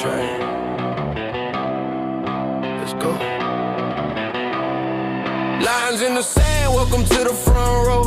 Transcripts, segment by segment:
train. Let's go. Lines in the sand, welcome to the front row.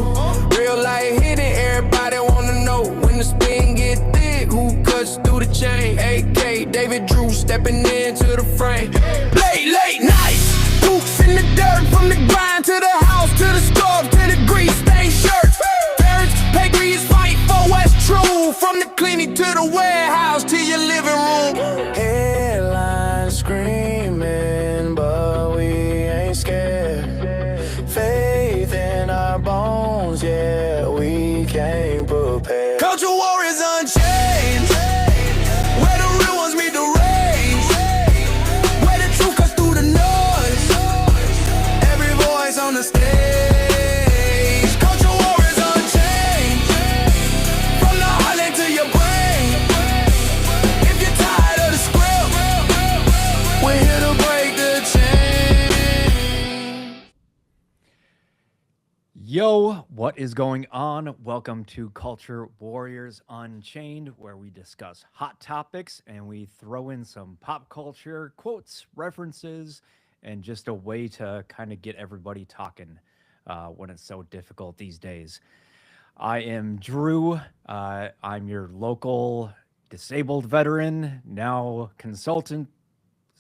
Real life hitting, everybody wanna know. When the spin get thick, who cuts through the chain? AK, David Drew stepping into the frame. Late nights, boots in the dirt. From the grind to the house, to the scarf, to the grease stained shirts. Parents, pay fight for what's true. From the clinic to the warehouse, to your living room. Headlines screaming, but we ain't scared. Faith in our bones, yeah, we came prepared. Culture war is unchained. Where the real ones meet the rage. Where the truth cuts through the noise. Every voice on the stage. Culture war is unchained. From the heartland to your brain. If you're tired of the script, we're here to break the chain. Yo, what is going on? Welcome to Culture Warriors Unchained, where we discuss hot topics and we throw in some pop culture quotes, references, and just a way to kind of get everybody talking when it's so difficult these days. I am Drew. I'm your local disabled veteran, now consultant,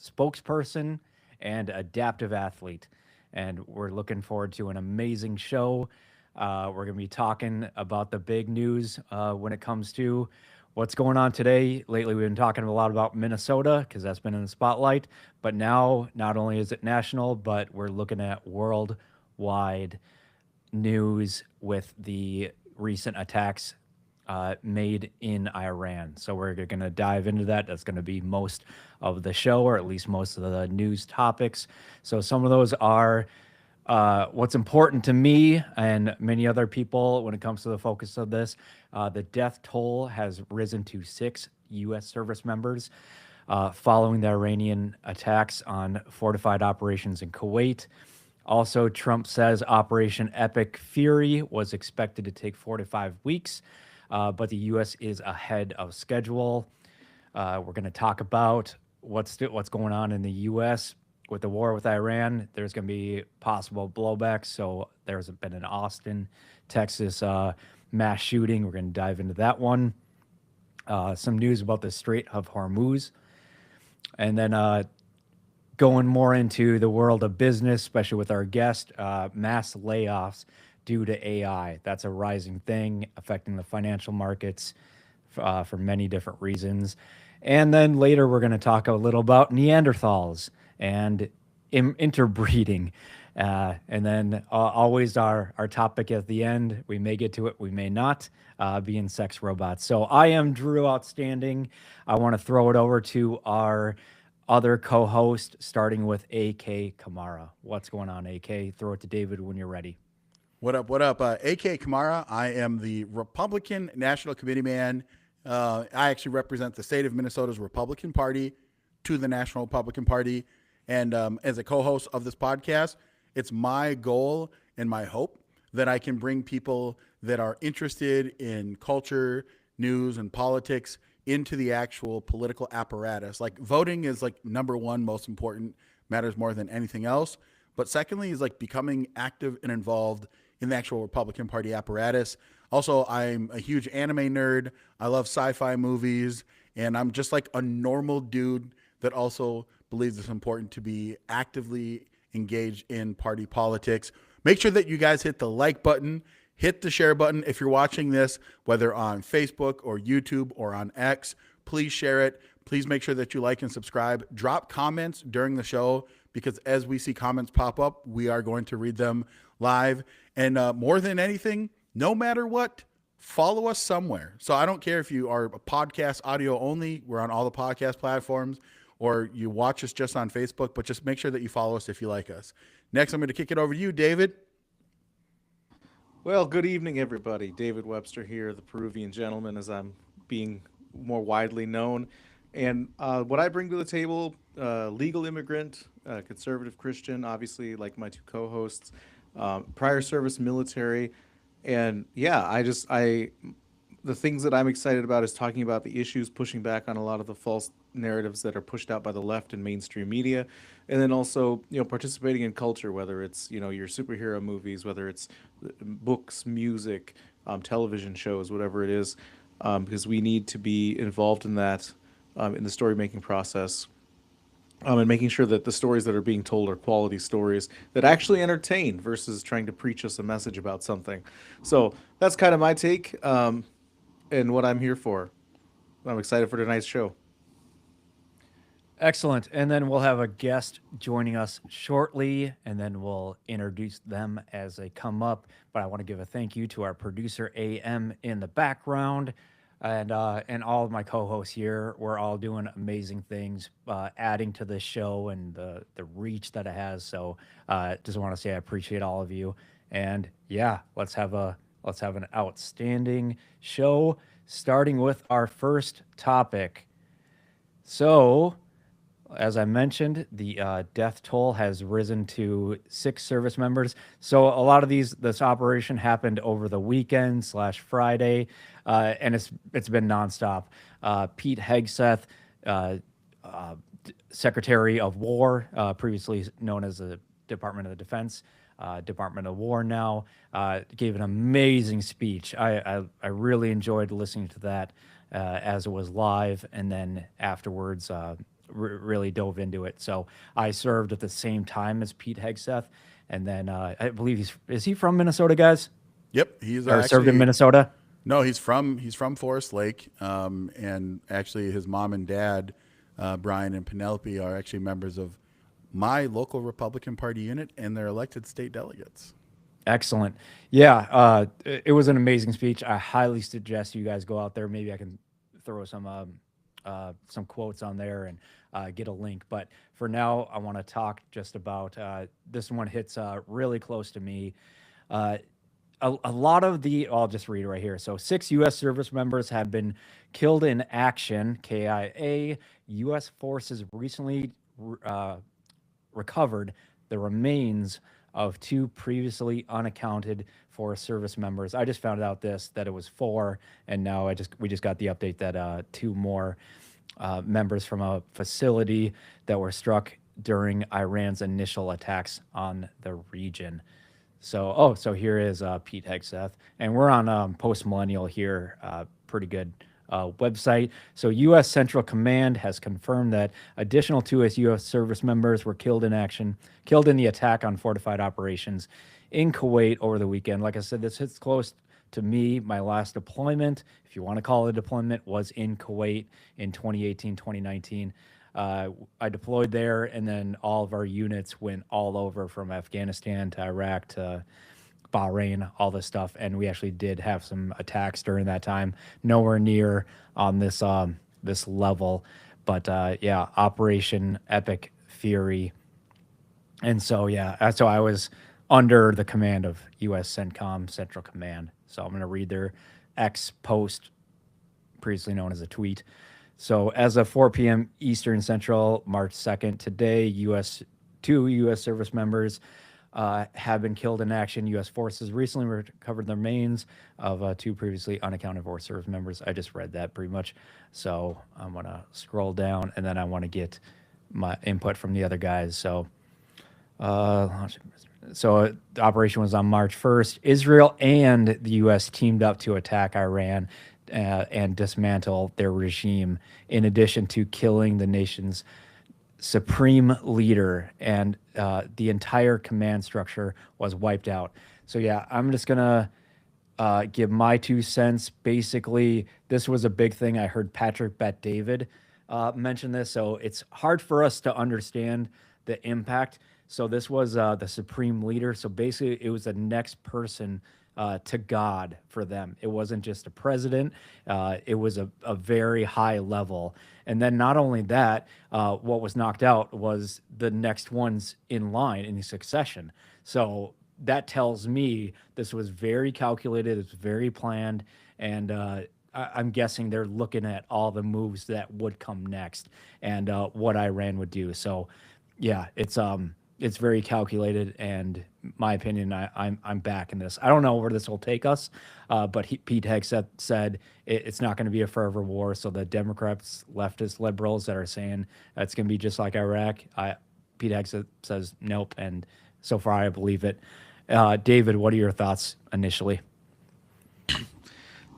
spokesperson, and adaptive athlete. And we're looking forward to an amazing show. We're going to be talking about the big news when it comes to what's going on today. Lately, we've been talking a lot about Minnesota because that's been in the spotlight. But now, not only is it national, but we're looking at worldwide news with the recent attacks made in Iran. So we're going to dive into that. That's going to be most of the show, or at least most of the news topics. So some of those are what's important to me and many other people when it comes to the focus of this. The death toll has risen to 6 U.S. service members following the Iranian attacks on fortified operations in Kuwait. Also, Trump says Operation Epic Fury was expected to take 4 to 5 weeks. But the U.S. is ahead of schedule. We're going to talk about what's going on in the U.S. with the war with Iran. There's going to be possible blowbacks. So there's been an Austin, Texas mass shooting. We're going to dive into that one. Some news about the Strait of Hormuz. And then going more into the world of business, especially with our guest, mass layoffs due to AI. That's a rising thing affecting the financial markets for many different reasons. And then later, we're going to talk a little about Neanderthals and interbreeding. And then always our topic at the end, we may get to it, we may not, being sex robots. So I am Drew Outstanding. I want to throw it over to our other co-host, starting with AK Kamara. What's going on, AK? Throw it to David when you're ready. What up? AK Kamara. I am the Republican National Committee man. I actually represent the state of Minnesota's Republican Party to the National Republican Party. And as a co-host of this podcast, it's my goal and my hope that I can bring people that are interested in culture, news, and politics into the actual political apparatus. Like, voting is like number one, most important, matters more than anything else. But secondly is like becoming active and involved in the actual Republican Party apparatus. Also, I'm a huge anime nerd. I love sci-fi movies, and I'm just like a normal dude that also believes it's important to be actively engaged in party politics. Make sure that you guys hit the like button, hit the share button. If you're watching this, whether on Facebook or YouTube or on X, please share it. Please make sure that you like and subscribe. Drop comments during the show, because as we see comments pop up, we are going to read them live. And more than anything, no matter what, follow us somewhere. So I don't care if you are a podcast audio only, we're on all the podcast platforms, or you watch us just on Facebook, but just make sure that you follow us if you like us. Next, I'm going to kick it over to you, David. Well, good evening, everybody. David Webster here, the Peruvian gentleman, as I'm being more widely known. And what I bring to the table, legal immigrant, conservative Christian, obviously, like my two co-hosts, prior service military. And yeah, the things that I'm excited about is talking about the issues, pushing back on a lot of the false narratives that are pushed out by the left and mainstream media, and then also, participating in culture, whether it's, your superhero movies, whether it's books, music, television shows, whatever it is, because we need to be involved in that, in the story making process, and making sure that the stories that are being told are quality stories that actually entertain versus trying to preach us a message about something. So that's kind of my take, and what I'm here for. I'm excited for tonight's show. Excellent. And then we'll have a guest joining us shortly, and then we'll introduce them as they come up. But I want to give a thank you to our producer AM in the background, and all of my co-hosts here. We're all doing amazing things, adding to this show and the reach that it has. So just want to say I appreciate all of you. And yeah, let's have an outstanding show, starting with our first topic. So, as I mentioned, the death toll has risen to 6 service members. So a lot of this operation happened over the weekend / Friday, and it's been nonstop. Pete Hegseth, Secretary of War, previously known as the Department of the Defense, Department of War now, gave an amazing speech. I really enjoyed listening to that as it was live, and then afterwards really dove into it. So I served at the same time as Pete Hegseth, and then I believe is he from Minnesota, guys? Yep, he's Or served in Minnesota? No, he's from Forest Lake, and actually his mom and dad, Brian and Penelope, are actually members of my local Republican Party unit, and they're elected state delegates. Excellent. Yeah, it was an amazing speech. I highly suggest you guys go out there. Maybe I can throw some quotes on there and get a link. But for now, I want to talk just about this one hits really close to me. A lot of I'll just read it right here. So 6 U.S. service members have been killed in action, KIA. U.S. forces recently recovered the remains of 2 previously unaccounted for service members. I just found out that it was 4, and now we just got the update that 2 more members from a facility that were struck during Iran's initial attacks on the region. So here is Pete Hegseth, and we're on Post Millennial here, pretty good website. So U.S. Central Command has confirmed that additional 2 U.S. service members were killed in the attack on fortified operations in Kuwait over the weekend. Like I said, this hits close to me. My last deployment, if you want to call it a deployment, was in Kuwait in 2018, 2019. I deployed there, and then all of our units went all over from Afghanistan to Iraq to Bahrain, all this stuff, and we actually did have some attacks during that time. Nowhere near on this level, but yeah, Operation Epic Fury. And so so I was under the command of U.S. CENTCOM, Central Command. So I'm going to read their X post, previously known as a tweet. So as of 4 p.m. Eastern Central, March 2nd, today, 2 U.S. service members have been killed in action. U.S. forces recently recovered the remains of 2 previously unaccounted for service members. I just read that pretty much. So I'm going to scroll down, and then I want to get my input from the other guys. So the operation was on March 1st. Israel and the U.S. teamed up to attack Iran and dismantle their regime, in addition to killing the nation's supreme leader, and the entire command structure was wiped out. So yeah, I'm just gonna give my 2 cents. Basically, this was a big thing. I heard Patrick Bet-David mention this, so it's hard for us to understand the impact. So this was the supreme leader. So basically, it was the next person to God for them. It wasn't just a president. It was a very high level. And then not only that, what was knocked out was the next ones in line in succession. So that tells me this was very calculated. It's very planned. And I'm guessing they're looking at all the moves that would come next and what Iran would do. So yeah, it's it's very calculated, and my opinion, I'm backing this. I don't know where this will take us, but Pete Hegseth said it's not going to be a forever war. So the Democrats, leftist liberals that are saying it's going to be just like Iraq, Pete Hegseth says nope, and so far I believe it. David, what are your thoughts initially?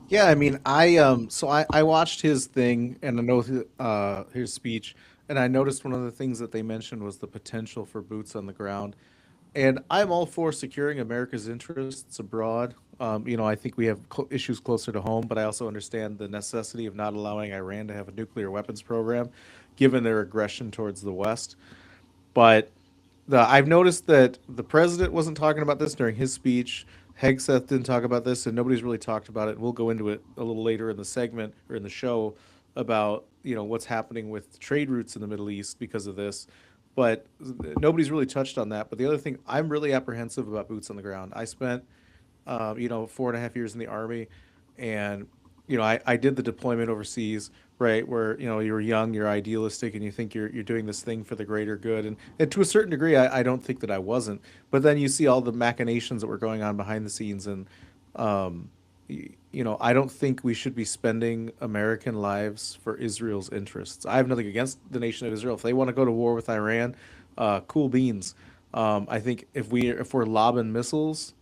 Yeah, I mean, I watched his thing and I know his speech, and I noticed one of the things that they mentioned was the potential for boots on the ground. And I'm all for securing America's interests abroad. I think we have issues closer to home, but I also understand the necessity of not allowing Iran to have a nuclear weapons program, given their aggression towards the West. But I've noticed that the president wasn't talking about this during his speech. Hegseth didn't talk about this, and nobody's really talked about it. We'll go into it a little later in the segment or in the show about what's happening with trade routes in the Middle East because of this. But nobody's really touched on that. But the other thing, I'm really apprehensive about boots on the ground. I spent 4.5 years in the Army, and I did the deployment overseas, right, where you're young, you're idealistic, and you think you're doing this thing for the greater good, and to a certain degree, I don't think that I wasn't. But then you see all the machinations that were going on behind the scenes, and I don't think we should be spending American lives for Israel's interests. I have nothing against the nation of Israel. If they want to go to war with Iran, cool beans. I think if we're lobbing missiles,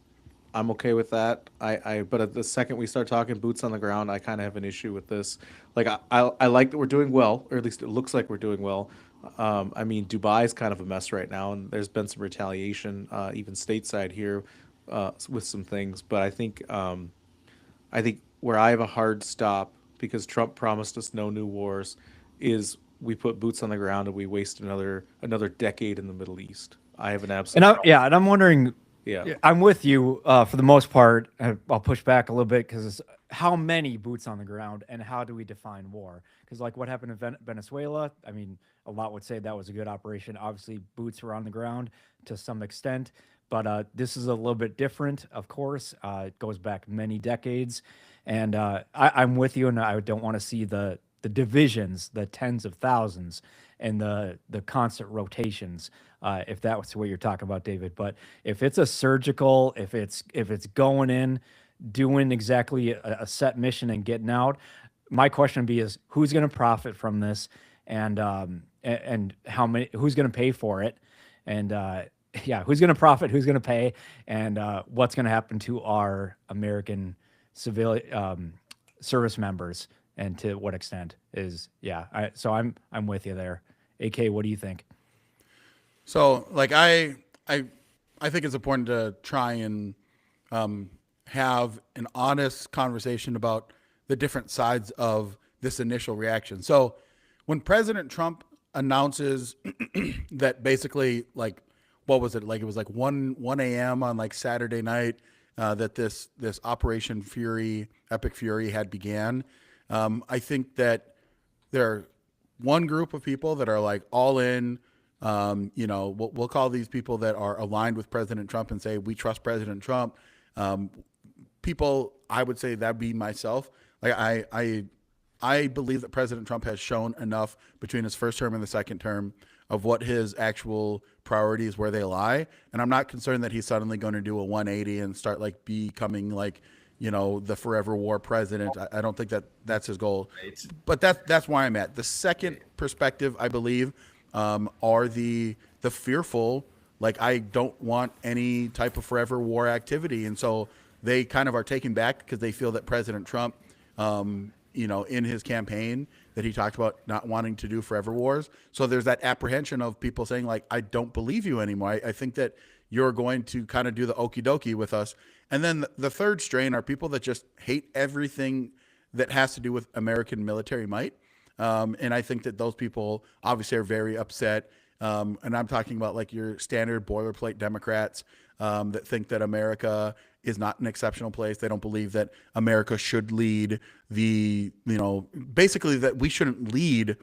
I'm okay with that. But at the second we start talking boots on the ground, I kind of have an issue with this. Like I like that we're doing well, or at least it looks like we're doing well. I mean, Dubai's kind of a mess right now, and there's been some retaliation, even stateside here, with some things. But I think where I have a hard stop because Trump promised us no new wars is we put boots on the ground and we waste another decade in the Middle East. I have an absolute And I'm wondering. yeah. I'm with you for the most part. I'll push back a little bit because how many boots on the ground and how do we define war? Because like what happened in Venezuela, I mean, a lot would say that was a good operation. Obviously, boots were on the ground to some extent, but this is a little bit different, of course. It goes back many decades, and I'm with you, and I don't want to see the divisions, the tens of thousands, and the constant rotations. If that's what you're talking about, David. But if it's a surgical, if it's going in, doing exactly a set mission and getting out, my question would be is who's going to profit from this, and how many? Who's going to pay for it, and who's going to profit? Who's going to pay? And what's going to happen to our American civilian service members? And to what extent is so I'm with you there. AK, what do you think? So like I think it's important to try and have an honest conversation about the different sides of this initial reaction. So when President Trump announces that basically like what was it, like it was like 1 a.m. on like Saturday night that this Operation Fury, Epic Fury had began. I think that there are one group of people that are like all in. We'll call these people that are aligned with President Trump and say we trust President Trump. People, I would say that'd be myself. Like I believe that President Trump has shown enough between his first term and the second term of what his actual priorities, where they lie. And I'm not concerned that he's suddenly going to do a 180 and start like becoming like, the forever war president. I don't think that that's his goal, but that's why I'm at. The second perspective, I believe, are the fearful, like I don't want any type of forever war activity. And so they kind of are taken back because they feel that President Trump, in his campaign that he talked about not wanting to do forever wars. So there's that apprehension of people saying like, I don't believe you anymore. I think that you're going to kind of do the okie dokie with us. And then the third strain are people that just hate everything that has to do with American military might. And I think that those people obviously are very upset. And I'm talking about like your standard boilerplate Democrats that think that America is not an exceptional place. They don't believe that America should lead basically that we shouldn't lead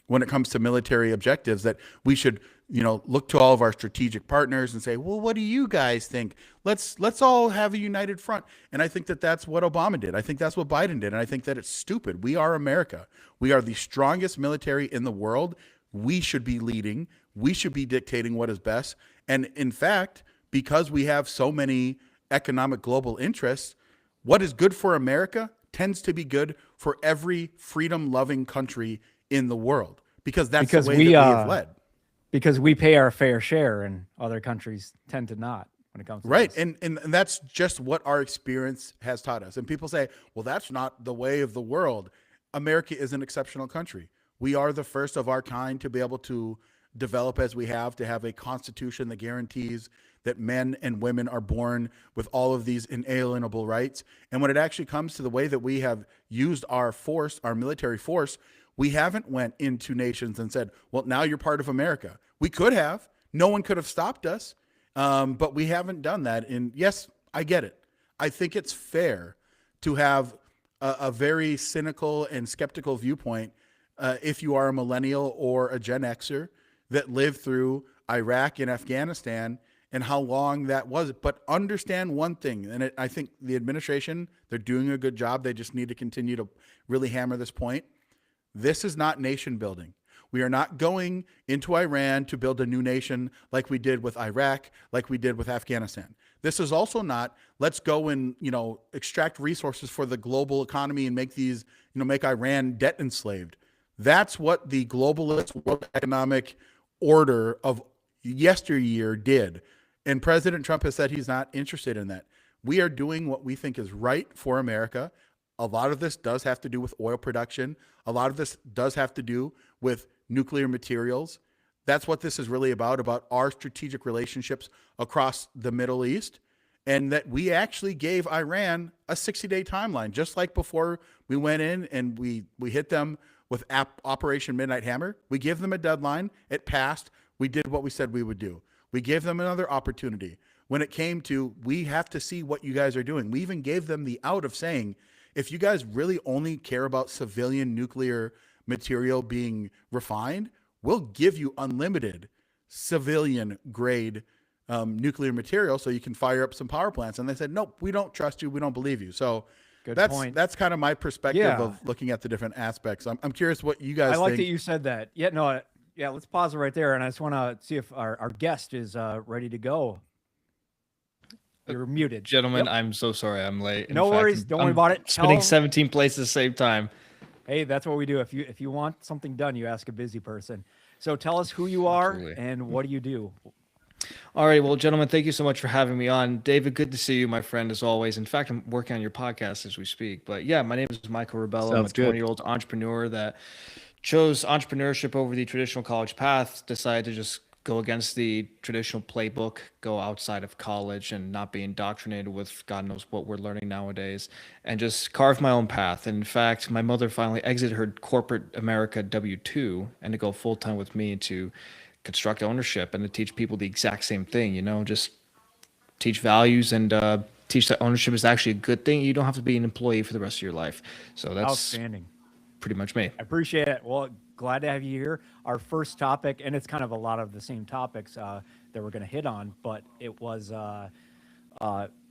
when it comes to military objectives, that we should, look to all of our strategic partners and say, well, what do you guys think? Let's all have a united front. And I think that that's what Obama did. I think that's what Biden did. And I think that it's stupid. We are America. We are the strongest military in the world. we should be leading. We should be dictating what is best. And in fact, because we have so many economic global interests, what is good for America tends to be good for every freedom-loving country in the world, because that's the way that we have led. Because we pay our fair share, and other countries tend to not when it comes to Right. this. And that's just what our experience has taught us. And people say, well, that's not the way of the world. America is an exceptional country. We are the first of our kind to be able to develop as we have, to have a constitution that guarantees that men and women are born with all of these inalienable rights. And when it actually comes to the way that we have used our force, our military force, we haven't went into nations and said, well, now you're part of America. We could have. No one could have stopped us. But we haven't done that. And yes, I get it. I think it's fair to have a very cynical and skeptical viewpoint if you are a millennial or a Gen Xer that lived through Iraq and Afghanistan and how long that was. But understand one thing, and I think the administration, they're doing a good job. They just need to continue to really hammer this point. This is not nation building. We are not going into Iran to build a new nation like we did with Iraq, like we did with Afghanistan. This is also not, let's go and, extract resources for the global economy and make these, make Iran debt enslaved. That's what the globalist world economic order of yesteryear did. And President Trump has said he's not interested in that. We are doing what we think is right for America. A lot of this does have to do with oil production. A lot of this does have to do with nuclear materials. That's what this is really about our strategic relationships across the Middle East, and that we actually gave Iran a 60-day timeline, just like before we went in and we hit them with Operation Midnight Hammer. We gave them a deadline. It passed. We did what we said we would do. We gave them another opportunity. When it came to, we have to see what you guys are doing. We even gave them the out of saying, if you guys really only care about civilian nuclear material being refined, we'll give you unlimited civilian grade nuclear material so you can fire up some power plants. And they said, nope, we don't trust you. We don't believe you. So that's kind of my perspective of looking at the different aspects. I'm curious what you guys think. I like that you said that. Yeah, let's pause it right there. And I just want to see if our guest is ready to go. You're muted. Gentlemen, yep. I'm so sorry I'm late. No worries. Don't worry about it. Spinning 17 plates at the same time. Hey, that's what we do. If you want something done, you ask a busy person. So tell us who you are and what do you do? All right. Well, gentlemen, thank you so much for having me on. David, good to see you, my friend, as always. In fact, I'm working on your podcast as we speak. But yeah, my name is Michael Rebello. I'm a 20-year-old entrepreneur that chose entrepreneurship over the traditional college path, decided to just go against the traditional playbook, go outside of college and not be indoctrinated with God knows what we're learning nowadays, and just carve my own path. And in fact, my mother finally exited her corporate America W-2 and to go full-time with me to construct ownership and to teach people the exact same thing, just teach values and teach that ownership is actually a good thing. You don't have to be an employee for the rest of your life. So that's outstanding. Pretty much me. I appreciate it. Well, glad to have you here. Our first topic, and it's kind of a lot of the same topics that we're going to hit on, but it was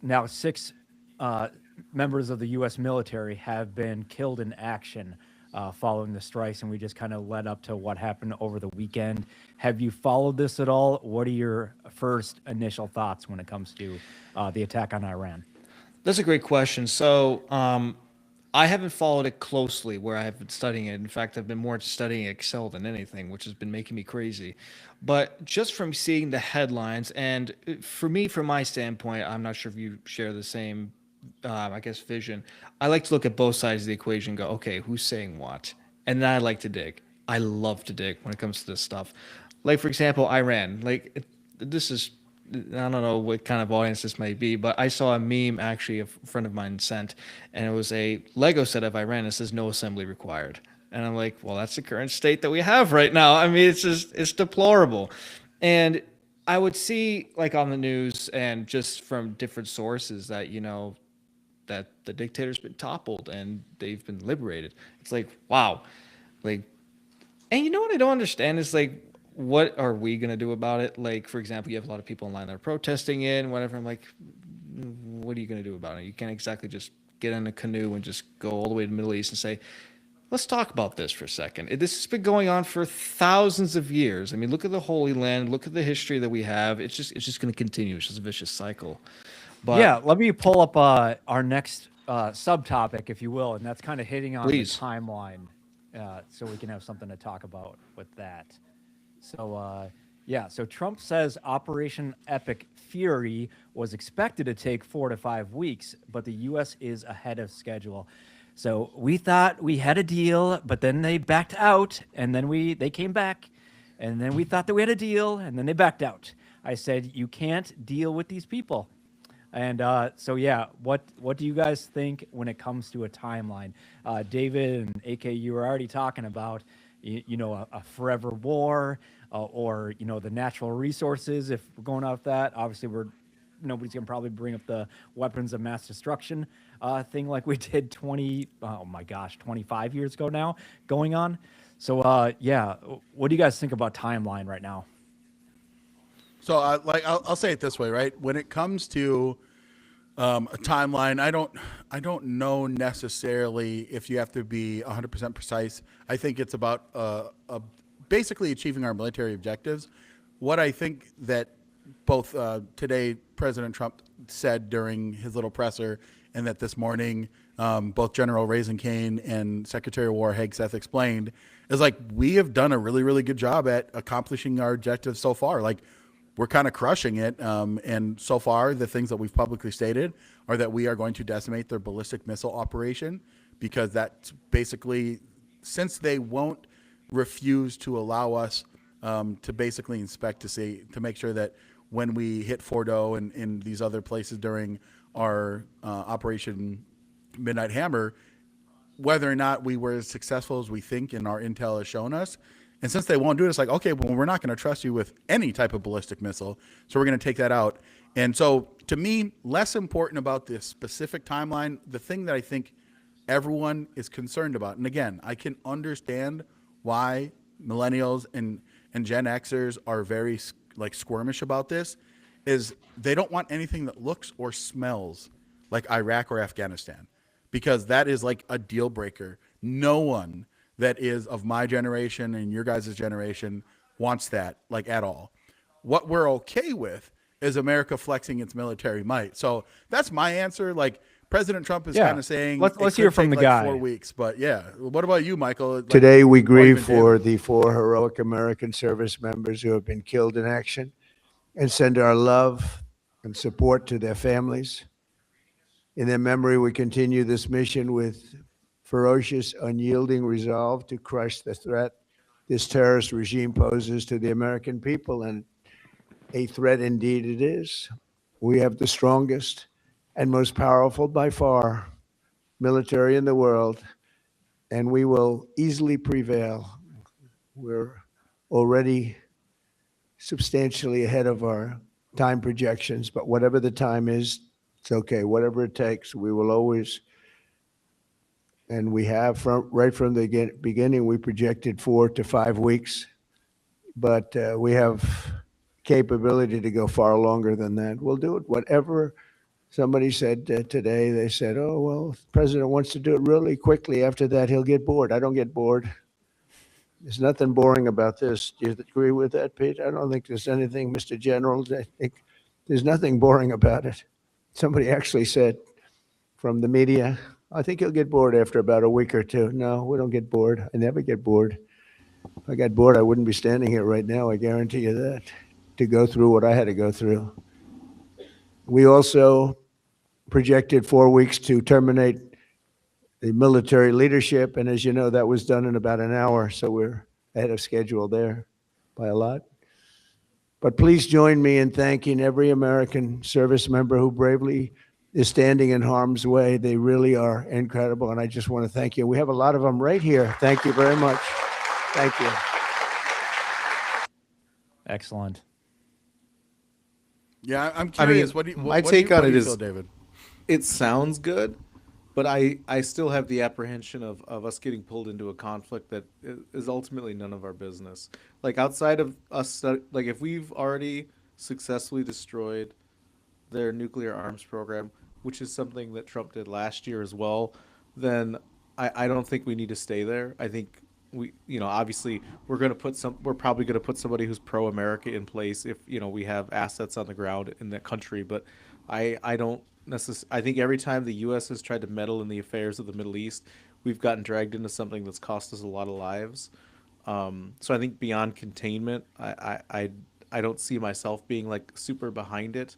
now 6 members of the U.S. military have been killed in action following the strikes, and we just kind of led up to what happened over the weekend. Have you followed this at all? What are your first initial thoughts when it comes to the attack on Iran? That's a great question. So I haven't followed it closely where I have been studying it. In fact, I've been more studying Excel than anything, which has been making me crazy. But just from seeing the headlines, and for me, from my standpoint, I'm not sure if you share the same, vision. I like to look at both sides of the equation and go, okay, who's saying what? And then I like to dig. I love to dig when it comes to this stuff. Like, for example, Iran. This is, I don't know what kind of audience this may be, but I saw a meme actually a friend of mine sent, and it was a Lego set of Iran. It says no assembly required. And I'm like, well, that's the current state that we have right now. I mean, it's deplorable. And I would see like on the news and just from different sources that, that the dictator's been toppled and they've been liberated. It's like, wow. And you know what I don't understand is what are we going to do about it? Like, for example, you have a lot of people in line that are protesting it and whatever. I'm like, what are you going to do about it? You can't exactly just get in a canoe and just go all the way to the Middle East and say, let's talk about this for a second. This has been going on for thousands of years. I mean, look at the Holy Land. Look at the history that we have. It's just going to continue. It's just a vicious cycle. Yeah, But let me pull up our next subtopic, if you will, and that's kind of hitting on the please, timeline, so we can have something to talk about with that. So, yeah, so Trump says Operation Epic Fury was expected to take 4 to 5 weeks, but the U.S. is ahead of schedule. So we thought we had a deal, but then they backed out, and then they came back, and then we thought that we had a deal, and then they backed out. I said you can't deal with these people. And so, yeah, what do you guys think when it comes to a timeline? David and AK, you were already talking about, a forever war, or the natural resources. If we're going off that, obviously nobody's gonna probably bring up the weapons of mass destruction thing like we did 25 years ago now going on. So, yeah, what do you guys think about timeline right now? So, I'll say it this way, right? When it comes to a timeline, I don't know necessarily if you have to be 100% precise. I think it's about basically achieving our military objectives. What I think that both today President Trump said during his little presser, and that this morning both General Kane and Secretary of War Hegseth explained, is like we have done a really, really good job at accomplishing our objectives so far. Like we're kind of crushing it. And so far, the things that we've publicly stated are that we are going to decimate their ballistic missile operation, because that's basically, since they won't refuse to allow us to basically inspect to make sure that when we hit Fordo and in these other places during our Operation Midnight Hammer, whether or not we were as successful as we think and our intel has shown us. And since they won't do it, it's like, okay, well, we're not going to trust you with any type of ballistic missile, so we're going to take that out. And so, to me, less important about the specific timeline, the thing that I think everyone is concerned about, and again, I can understand why millennials and Gen Xers are very squirmish about this, is they don't want anything that looks or smells like Iraq or Afghanistan, because that is like a deal breaker. No one that is of my generation and your guys' generation wants that, like, at all. What we're okay with is America flexing its military might. So that's my answer. Like, President Trump is kind of saying, let's hear from the guy. 4 weeks, but yeah. What about you, Michael? Like, Today, we or grieve even for David? the 4 heroic American service members who have been killed in action, and send our love and support to their families. In their memory, we continue this mission with ferocious, unyielding resolve to crush the threat this terrorist regime poses to the American people, and a threat indeed it is. We have the strongest and most powerful by far military in the world, and we will easily prevail. We're already substantially ahead of our time projections, but whatever the time is, it's okay. Whatever it takes, we will always, and we have right from the beginning, we projected 4 to 5 weeks, but we have capability to go far longer than that. We'll do it. Whatever somebody said today, they said, oh, well, if the president wants to do it really quickly. After that, he'll get bored. I don't get bored. There's nothing boring about this. Do you agree with that, Pete? I don't think there's anything, Mr. General. I think there's nothing boring about it. Somebody actually said from the media, I think he'll get bored after about a week or two. No, we don't get bored. I never get bored. If I got bored, I wouldn't be standing here right now. I guarantee you that, to go through what I had to go through. We also projected 4 weeks to terminate the military leadership, and as you know, that was done in about an hour, so we're ahead of schedule there by a lot. But please join me in thanking every American service member who bravely is standing in harm's way. They really are incredible, and I just want to thank you. We have a lot of them right here. Thank you very much. Thank you. Excellent. Yeah, I'm I mean, curious. my take on it is, feel, David? it sounds good, but I still have the apprehension of us getting pulled into a conflict that is ultimately none of our business. Like, outside of us, like, if we've already successfully destroyed their nuclear arms program, which is something that Trump did last year as well, then I don't think we need to stay there. I think obviously we're probably going to put somebody who's pro-America in place if, we have assets on the ground in that country. But I don't I think every time the U.S. has tried to meddle in the affairs of the Middle East, we've gotten dragged into something that's cost us a lot of lives. So I think beyond containment, I don't see myself being like super behind it.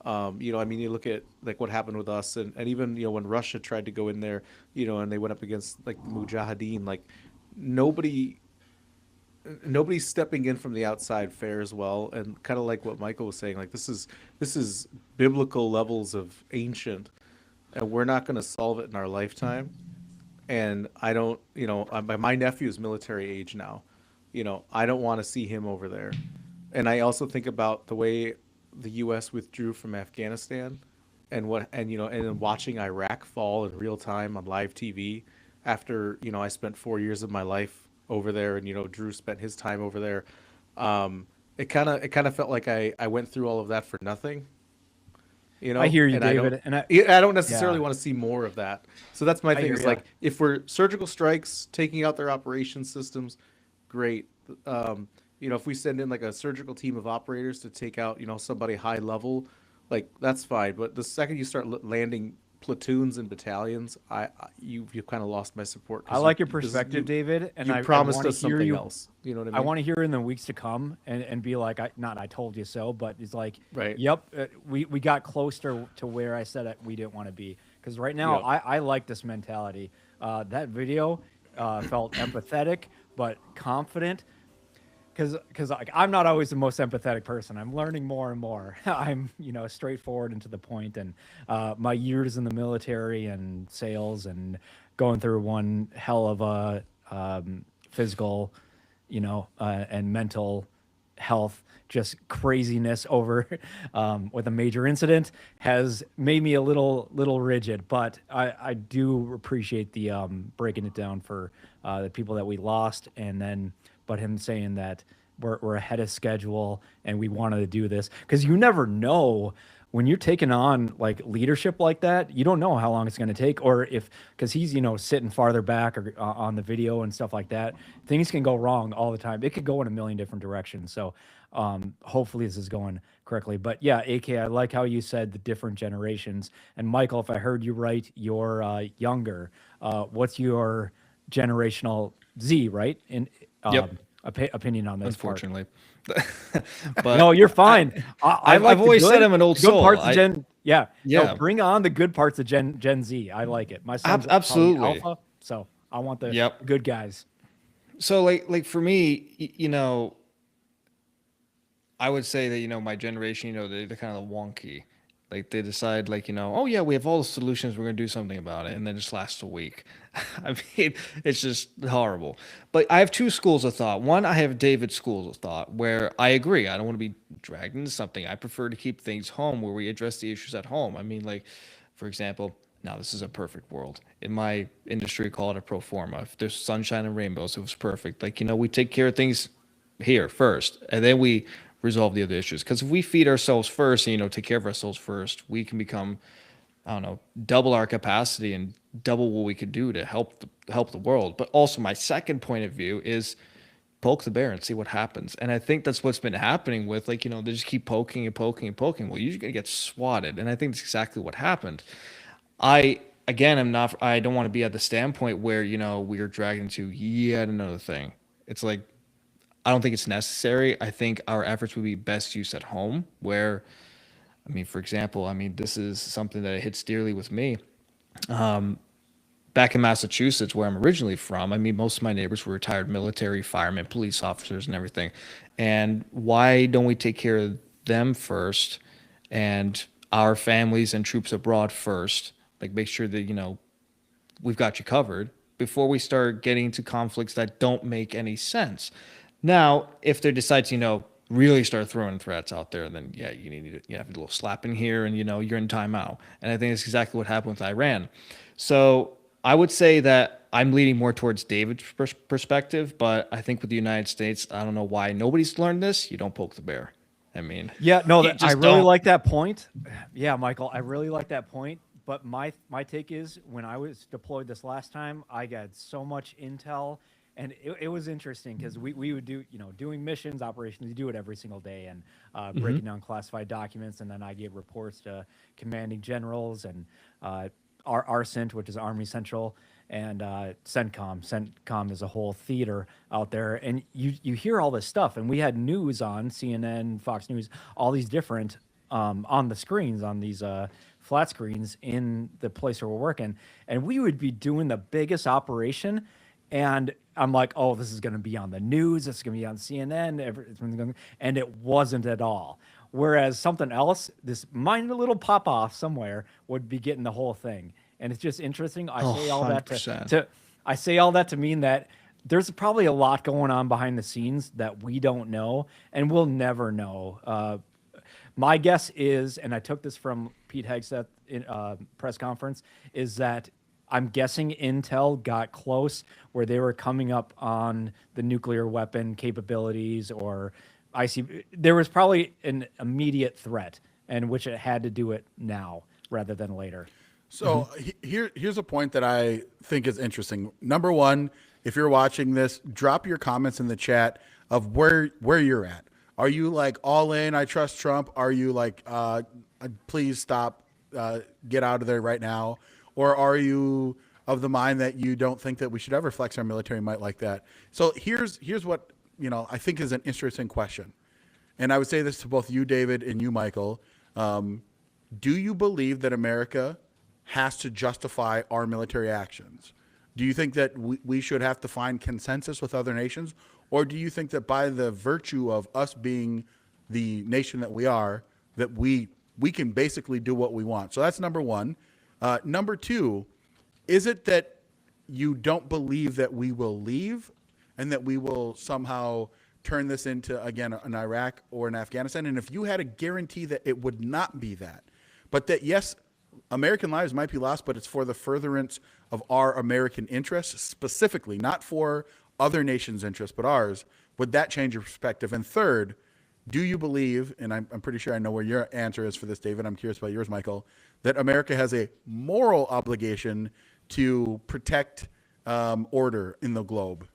I mean, you look at like what happened with us, and even when Russia tried to go in there, and they went up against like the Mujahideen, like nobody nobody's stepping in from the outside fares well, and kind of like what Michael was saying, like this is biblical levels of ancient, and we're not going to solve it in our lifetime. And I don't, my nephew is military age now. I don't want to see him over there. And I also think about the way the U.S. withdrew from Afghanistan, and then watching Iraq fall in real time on live TV after I spent 4 years of my life over there, and Drew spent his time over there. It kind of felt like I went through all of that for nothing, I hear you, and I don't David, and I don't necessarily yeah, want to see more of that. So that's my I thing, hear is you. like, if we're surgical strikes taking out their operation systems, great. If we send in like a surgical team of operators to take out somebody high level, like that's fine. But the second you start landing platoons and battalions, you've kind of lost my support, I because like your perspective, David, and you I promised want to us hear something you. else. You know what I I mean? want to hear in the weeks to come and be like, not I told you so, but it's like, Right. yep, we got closer to where I said we didn't want to be. Because right now, Yep. I like this mentality. That video felt empathetic, but confident. Because like, I'm not always the most empathetic person. I'm learning more and more. I'm straightforward and to the point, and my years in the military and sales and going through one hell of a physical, and mental health, just craziness over with a major incident has made me a little rigid. But I do appreciate the breaking it down for the people that we lost, and then but him saying that we're ahead of schedule and we wanted to do this, because you never know when you're taking on like leadership like that. You don't know how long it's going to take, or if, because he's sitting farther back or on the video and stuff like that, things can go wrong all the time. It could go in a million different directions. So hopefully this is going correctly. But yeah, AK, I like how you said the different generations. And Michael, if I heard you right, you're younger. What's your generational Z, right? In Yep. opinion on this part? Unfortunately. But No, you're fine. I I've like the always said good, I'm an old the good soul. parts of Gen. Yeah, no, Yeah, bring on the good parts of Gen Z. I like it. My son's probably absolutely. alpha, so I want the Yep. good guys. So like for me, I would say that, my generation, they're kind of wonky. Like they decide like, oh yeah, we have all the solutions, we're gonna do something about it, and then it just lasts a week. I mean, it's just horrible. But I have two schools of thought. One, I have David's schools of thought, where I agree. I don't want to be dragged into something. I prefer to keep things home, where we address the issues at home. I mean, like, for example, now this is a perfect world. In my industry, we call it a pro forma. If there's sunshine and rainbows, it was perfect. Like, we take care of things here first, and then we resolve the other issues. Because if we feed ourselves first and take care of ourselves first, we can become, I don't know, double our capacity and double what we could do to help the world. But also, my second point of view is poke the bear and see what happens. And I think that's what's been happening with, like, they just keep poking and poking and poking. Well, you're gonna get swatted, and I think that's exactly what happened. I again am not. I don't want to be at the standpoint where we are dragged into yet another thing. It's like, I don't think it's necessary. I think our efforts would be best used at home, where, I mean, for example, I mean, this is something that hits dearly with me. Back in Massachusetts, where I'm originally from, I mean, most of my neighbors were retired military, firemen, police officers, and everything. And why don't we take care of them first, and our families and troops abroad first? Like, make sure that, we've got you covered before we start getting into conflicts that don't make any sense. Now, if they decide to, really start throwing threats out there, then yeah, you have a little slapping here, and you're in timeout. And I think that's exactly what happened with Iran. So I would say that I'm leaning more towards David's perspective, but I think with the United States, I don't know why nobody's learned this. You don't poke the bear. I mean, Yeah, no, you I just really don't. like that point. Yeah, Michael, I really like that point. But my take is when I was deployed this last time, I got so much intel, and it was interesting because we would do doing missions, operations. You do it every single day, and breaking down classified documents, and then I gave reports to commanding generals and our RCENT, which is Army Central, and CENTCOM. CENTCOM is a whole theater out there, and you hear all this stuff. And we had news on CNN, Fox News, all these different on the screens, on these flat screens in the place where we're working, and we would be doing the biggest operation, and I'm like, oh, this is going to be on the news, this is going to be on CNN, and it wasn't at all. Whereas something else, this minor little pop off somewhere, would be getting the whole thing. And it's just interesting. I say all that I say all that to mean that there's probably a lot going on behind the scenes that we don't know, and we'll never know. My guess is, and I took this from Pete Hegseth in press conference, is that I'm guessing Intel got close where they were coming up on the nuclear weapon capabilities, or there was probably an immediate threat, and which it had to do it now rather than later. So here's a point that I think is interesting. Number one, if you're watching this, drop your comments in the chat of where you're at. Are you like all in, I trust Trump? Are you like, please stop, get out of there right now? Or are you of the mind that you don't think that we should ever flex our military might like that? So here's what, I think is an interesting question. And I would say this to both you, David, and you, Michael. Do you believe that America has to justify our military actions? Do you think that we should have to find consensus with other nations? Or do you think that by the virtue of us being the nation that we are, that we can basically do what we want? So that's number one. Number two, is it that you don't believe that we will leave and that we will somehow turn this into, again, an Iraq or an Afghanistan? And if you had a guarantee that it would not be that, but that, yes, American lives might be lost, but it's for the furtherance of our American interests specifically, not for other nations' interests, but ours, would that change your perspective? And third, do you believe, and I'm pretty sure I know where your answer is for this, David, I'm curious about yours, Michael, that America has a moral obligation to protect order in the globe?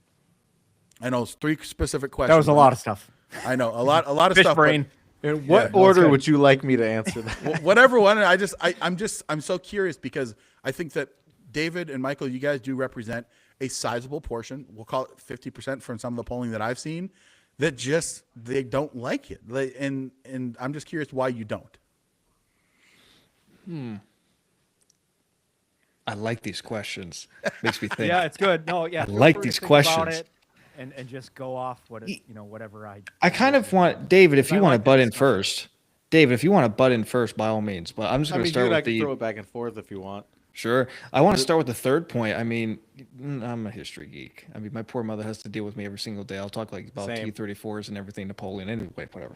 I know it's three specific questions. That was a lot of stuff. I know, a lot of Fish stuff. brain. In what order would you like me to answer that? Whatever one. I'm so curious because I think that David and Michael, you guys do represent a sizable portion. We'll call it 50% from some of the polling that I've seen, that just they don't like it. And I'm just curious why you don't. I like these questions. Makes me think. Yeah, it's good. No, yeah. I feel like free to these think about questions. it and just go off whatever I kind of want David, if I you want to like butt this in discussion. first. David, if you want to butt in first, by all means. But I'm just I going to mean, start dude, I with can the. throw it back and forth if you want. Sure. I want to start with the third point. I mean, I'm a history geek. I mean, my poor mother has to deal with me every single day. I'll talk like about Same. T-34s and everything, Napoleon, anyway, whatever.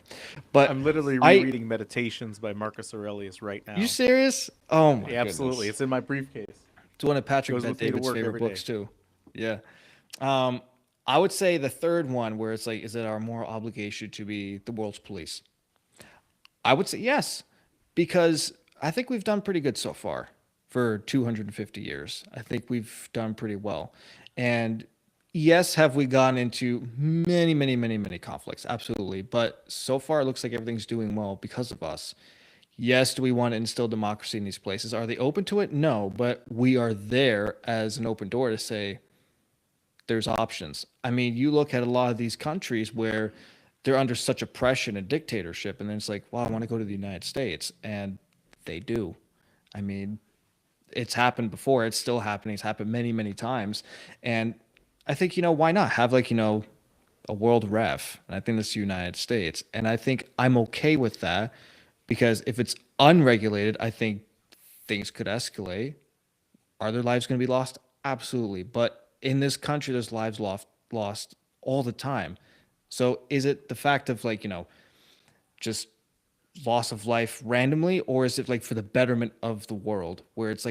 But I'm literally rereading Meditations by Marcus Aurelius right now. You serious? Oh my Yeah, absolutely. goodness. It's in my briefcase. It's one of Patrick Goes Bet with me to David's work favorite every books day. too. Yeah. I would say the third one, where it's like, is it our moral obligation to be the world's police? I would say yes, because I think we've done pretty good so far for 250 years. I think we've done pretty well. And yes, have we gone into many, many, many, many conflicts? Absolutely. But so far, it looks like everything's doing well because of us. Yes, do we want to instill democracy in these places? Are they open to it? No, but we are there as an open door to say there's options. I mean, you look at a lot of these countries where they're under such oppression and dictatorship, and then it's like, well, I want to go to the United States, and they do. I mean, it's happened before. It's still happening. It's happened many, many times. And I think, why not have a world ref? And I think that's the United States. And I think I'm okay with that because if it's unregulated, I think things could escalate. Are there lives going to be lost? Absolutely. But in this country, there's lives lost all the time. So is it the fact of just loss of life randomly, or is it for the betterment of the world where it's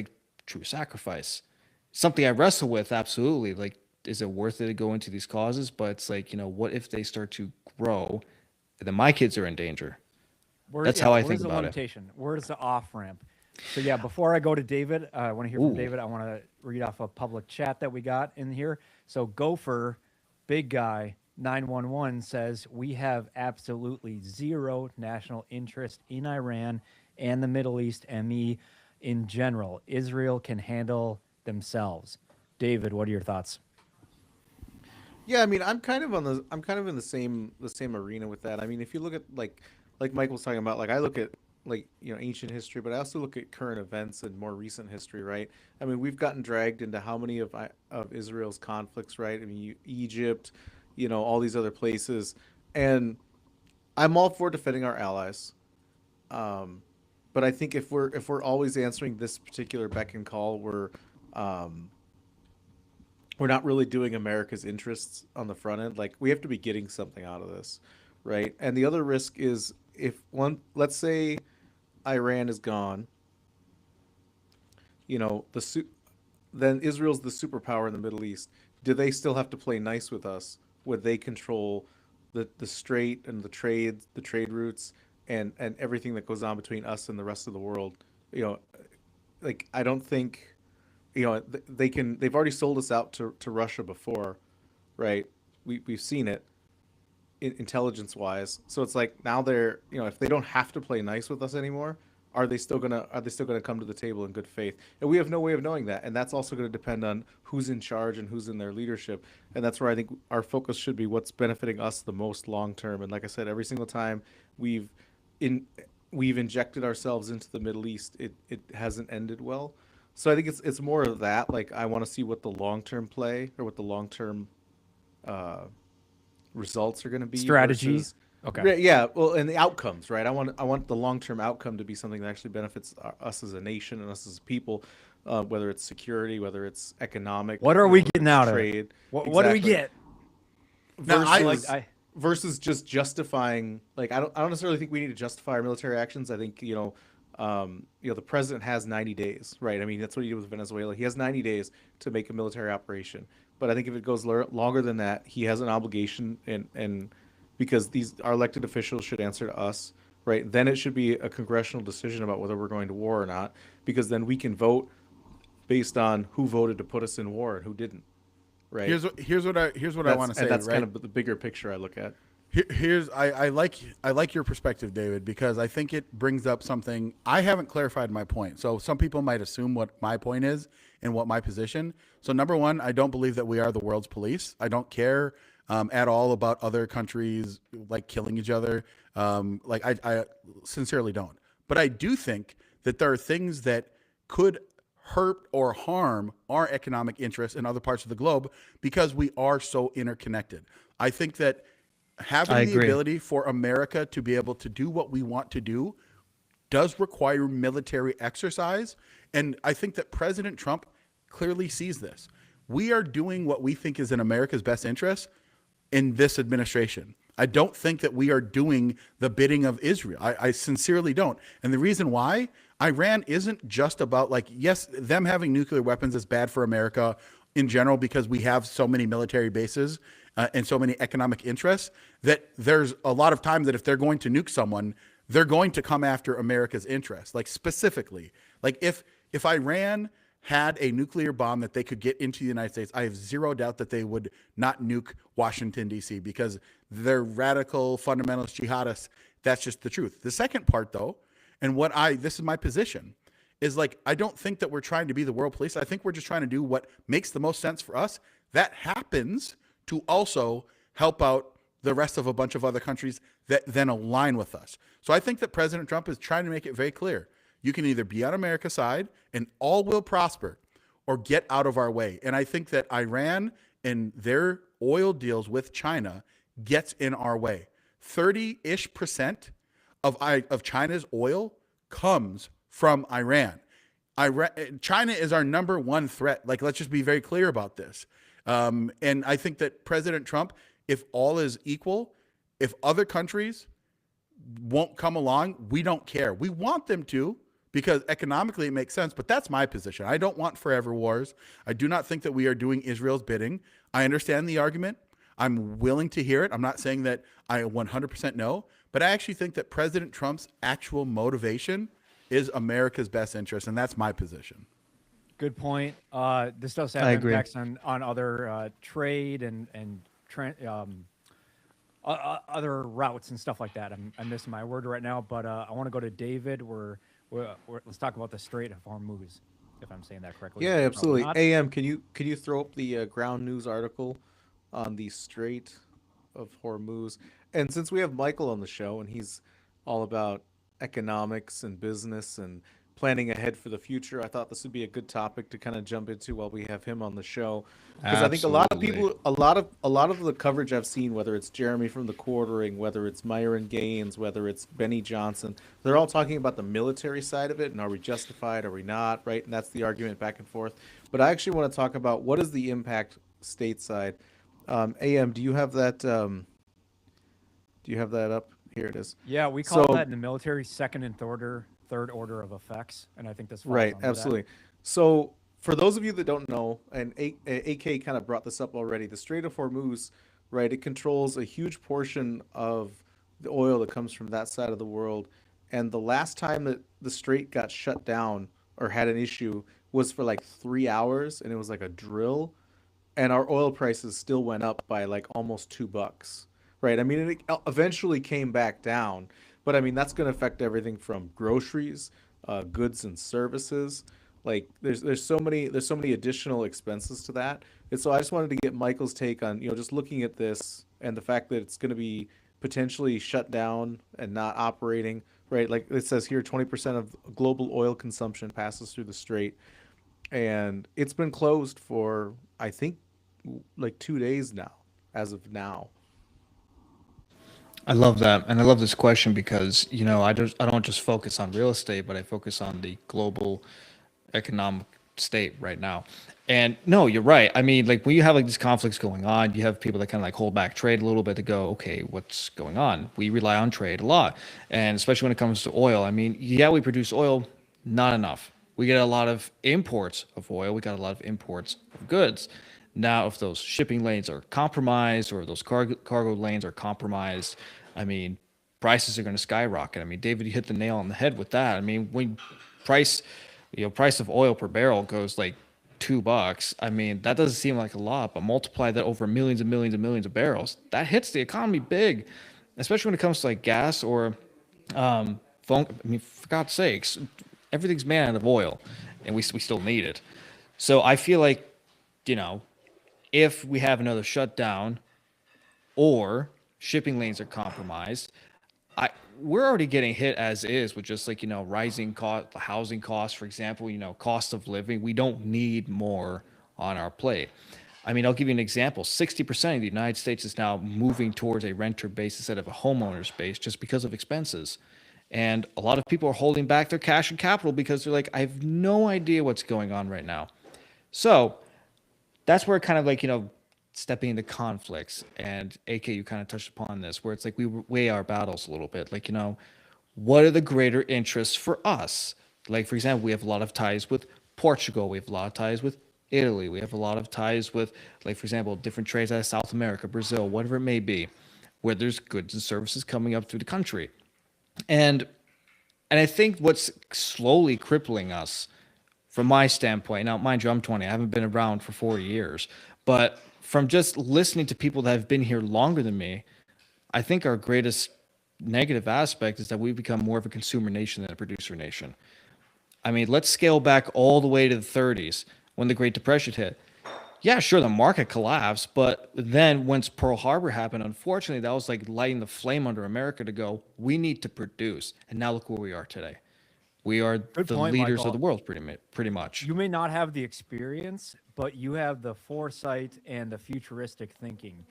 true sacrifice? Something I wrestle with, absolutely. Is it worth it to go into these causes? But it's what if they start to grow and then my kids are in danger? That's how I think the about it. limitation? Where's the off ramp? So yeah, before I go to David, I want to hear from David. I want to read off a public chat that we got in here. So Gopher, big guy, 911 says we have absolutely zero national interest in Iran and the Middle East ME in general. Israel can handle themselves. David, what are your thoughts? Yeah, I mean, I'm kind of in the same arena with that. I mean, if you look at like Mike was talking about, like I look at like ancient history, but I also look at current events and more recent history, right? I mean, we've gotten dragged into how many of Israel's conflicts, right? I mean, Egypt, all these other places, and I'm all for defending our allies. Um, but I think if we're always answering this particular beck and call, um, we're not really doing America's interests on the front end. Like we have to be getting something out of this, right? And the other risk is if let's say Iran is gone, you know, then Israel's the superpower in the Middle East. Do they still have to play nice with us? Would they control the strait and the trade routes and everything that goes on between us and the rest of the world? You know, like I don't think they can. They've already sold us out to Russia before, right? We've seen it intelligence wise. So it's like now they're if they don't have to play nice with us anymore, are they still gonna come to the table in good faith? And we have no way of knowing that. And that's also going to depend on who's in charge and who's in their leadership. And that's where I think our focus should be what's benefiting us the most long term. And like I said, every single time we've in we've injected ourselves into the Middle East, it hasn't ended well. So I think it's more of that. Like I want to see what the long term play or what the long term uh, results are going to be Strategy. versus Okay. yeah, well, and the outcomes, right? I want the long term outcome to be something that actually benefits us as a nation and us as a people, whether it's security, whether it's economic, What are we whether getting it's out of it? trade. What do we Exactly. get? Now, Versus I versus just justifying. Like I don't necessarily think we need to justify our military actions. I think the president has 90 days, right? I mean, that's what he did with Venezuela. He has 90 days to make a military operation. But I think if it goes longer than that, he has an obligation, and because our elected officials should answer to us, right? Then it should be a congressional decision about whether we're going to war or not, because then we can vote based on who voted to put us in war and who didn't, right? Here's what I want to say. That's Right? kind of the bigger picture I look at. I like your perspective, David, because I think it brings up something I haven't clarified my point. So some people might assume what my point is and what my position. So number one, I don't believe that we are the world's police. I don't care at all about other countries like killing each other. I sincerely don't. But I do think that there are things that could hurt or harm our economic interests in other parts of the globe because we are so interconnected. I think that I having the agree. ability for America to be able to do what we want to do does require military exercise. And I think that President Trump clearly sees this. We are doing what we think is in America's best interest in this administration. I don't think that we are doing the bidding of Israel. I sincerely don't. And the reason why, Iran isn't just about like, yes, them having nuclear weapons is bad for America in general because we have so many military bases and so many economic interests that there's a lot of time that if they're going to nuke someone, they're going to come after America's interests. Like specifically, like if Iran had a nuclear bomb that they could get into the United States, I have zero doubt that they would not nuke Washington, D.C. because they're radical fundamentalist jihadists. That's just the truth. The second part, though, and this is my position, is like, I don't think that we're trying to be the world police. I think we're just trying to do what makes the most sense for us. That happens to also help out the rest of a bunch of other countries that then align with us. So I think that President Trump is trying to make it very clear. You can either be on America's side and all will prosper or get out of our way. And I think that Iran and their oil deals with China gets in our way. 30-ish% of China's oil comes from Iran. China is our number one threat. Like, let's just be very clear about this. And I think that President Trump, if all is equal, if other countries won't come along, we don't care. We want them to because economically it makes sense, but that's my position. I don't want forever wars. I do not think that we are doing Israel's bidding. I understand the argument. I'm willing to hear it. I'm not saying that I 100% know, but I actually think that President Trump's actual motivation is America's best interest, and that's my position. Good point. This does have I agree. impacts on other trade and other routes and stuff like that. I'm missing my word right now, but I want to go to David. Let's talk about the Strait of Hormuz, if I'm saying that correctly. Yeah, Probably absolutely. not. AM, can you throw up the ground news article on the Strait of Hormuz? And since we have Michael on the show and he's all about economics and business and planning ahead for the future, I thought this would be a good topic to kind of jump into while we have him on the show. Because I think a lot of people, a lot of the coverage I've seen, whether it's Jeremy from the Quartering, whether it's Myron Gaines, whether it's Benny Johnson, they're all talking about the military side of it and are we justified, are we not, right? And that's the argument back and forth. But I actually want to talk about what is the impact stateside. AM, do you have that? Do you have that up? Here it is. Yeah, we call So- that in the military second and third order of effects, and I think this falls Right, under that. absolutely. So, for those of you that don't know, and AK kind of brought this up already, the Strait of Hormuz, right, it controls a huge portion of the oil that comes from that side of the world. And the last time that the strait got shut down or had an issue was for like 3 hours, and it was like a drill. And our oil prices still went up by like almost $2, right? I mean, it eventually came back down, but I mean, that's going to affect everything from groceries, goods and services. Like there's so many additional expenses to that. And so I just wanted to get Michael's take on, just looking at this and the fact that it's going to be potentially shut down and not operating, right? Like it says here, 20% of global oil consumption passes through the strait, and it's been closed for, I think, like 2 days now, as of now. I love that, and I love this question because I don't just focus on real estate, but I focus on the global economic state right now. And no, you're right. I mean, like when you have like these conflicts going on, you have people that kind of like hold back trade a little bit to go, okay, what's going on? We rely on trade a lot, and especially when it comes to oil. I mean, yeah, we produce oil, not enough. We get a lot of imports of oil. We got a lot of imports of goods. Now, if those shipping lanes are compromised or those cargo lanes are compromised, I mean, prices are going to skyrocket. I mean, David, you hit the nail on the head with that. I mean, when price of oil per barrel goes like $2, I mean, that doesn't seem like a lot, but multiply that over millions and millions and millions of barrels, that hits the economy big, especially when it comes to like gas or phone. I mean, for God's sakes, everything's made out of oil, and we still need it. So I feel like, if we have another shutdown or shipping lanes are compromised, we're already getting hit as is with just like, rising housing costs, for example, cost of living. We don't need more on our plate. I mean, I'll give you an example. 60% of the United States is now moving towards a renter base instead of a homeowner's base just because of expenses. And a lot of people are holding back their cash and capital because they're like, I have no idea what's going on right now. So that's where kind of like, stepping into conflicts, and AK, you kind of touched upon this, where it's like we weigh our battles a little bit. Like, what are the greater interests for us? Like, for example, we have a lot of ties with Portugal. We have a lot of ties with Italy. We have a lot of ties with, like, for example, different trades out of South America, Brazil, whatever it may be, where there's goods and services coming up through the country. And I think what's slowly crippling us, from my standpoint, now, mind you, I'm 20. I haven't been around for 40 years. But from just listening to people that have been here longer than me, I think our greatest negative aspect is that we've become more of a consumer nation than a producer nation. I mean, let's scale back all the way to the 30s when the Great Depression hit. Yeah, sure, the market collapsed, but then once Pearl Harbor happened, unfortunately, that was like lighting the flame under America to go, we need to produce. And now look where we are today. We are the leaders Michael. of the world, pretty much. You may not have the experience, but you have the foresight and the futuristic thinking.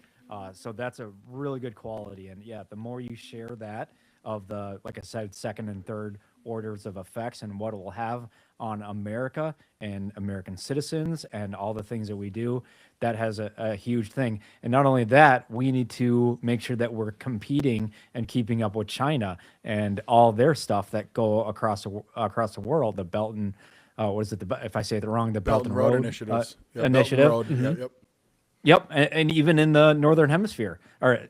So that's a really good quality. And yeah, the more you share that of the, like I said, second and third orders of effects and what it will have on America and American citizens and all the things that we do, that has a huge thing. And not only that, we need to make sure that we're competing and keeping up with China and all their stuff that go across the world. The Belt and what is it? If I say it wrong, the Belt and Road initiatives. initiative. Belt and Road. Yep. And even in the Northern Hemisphere or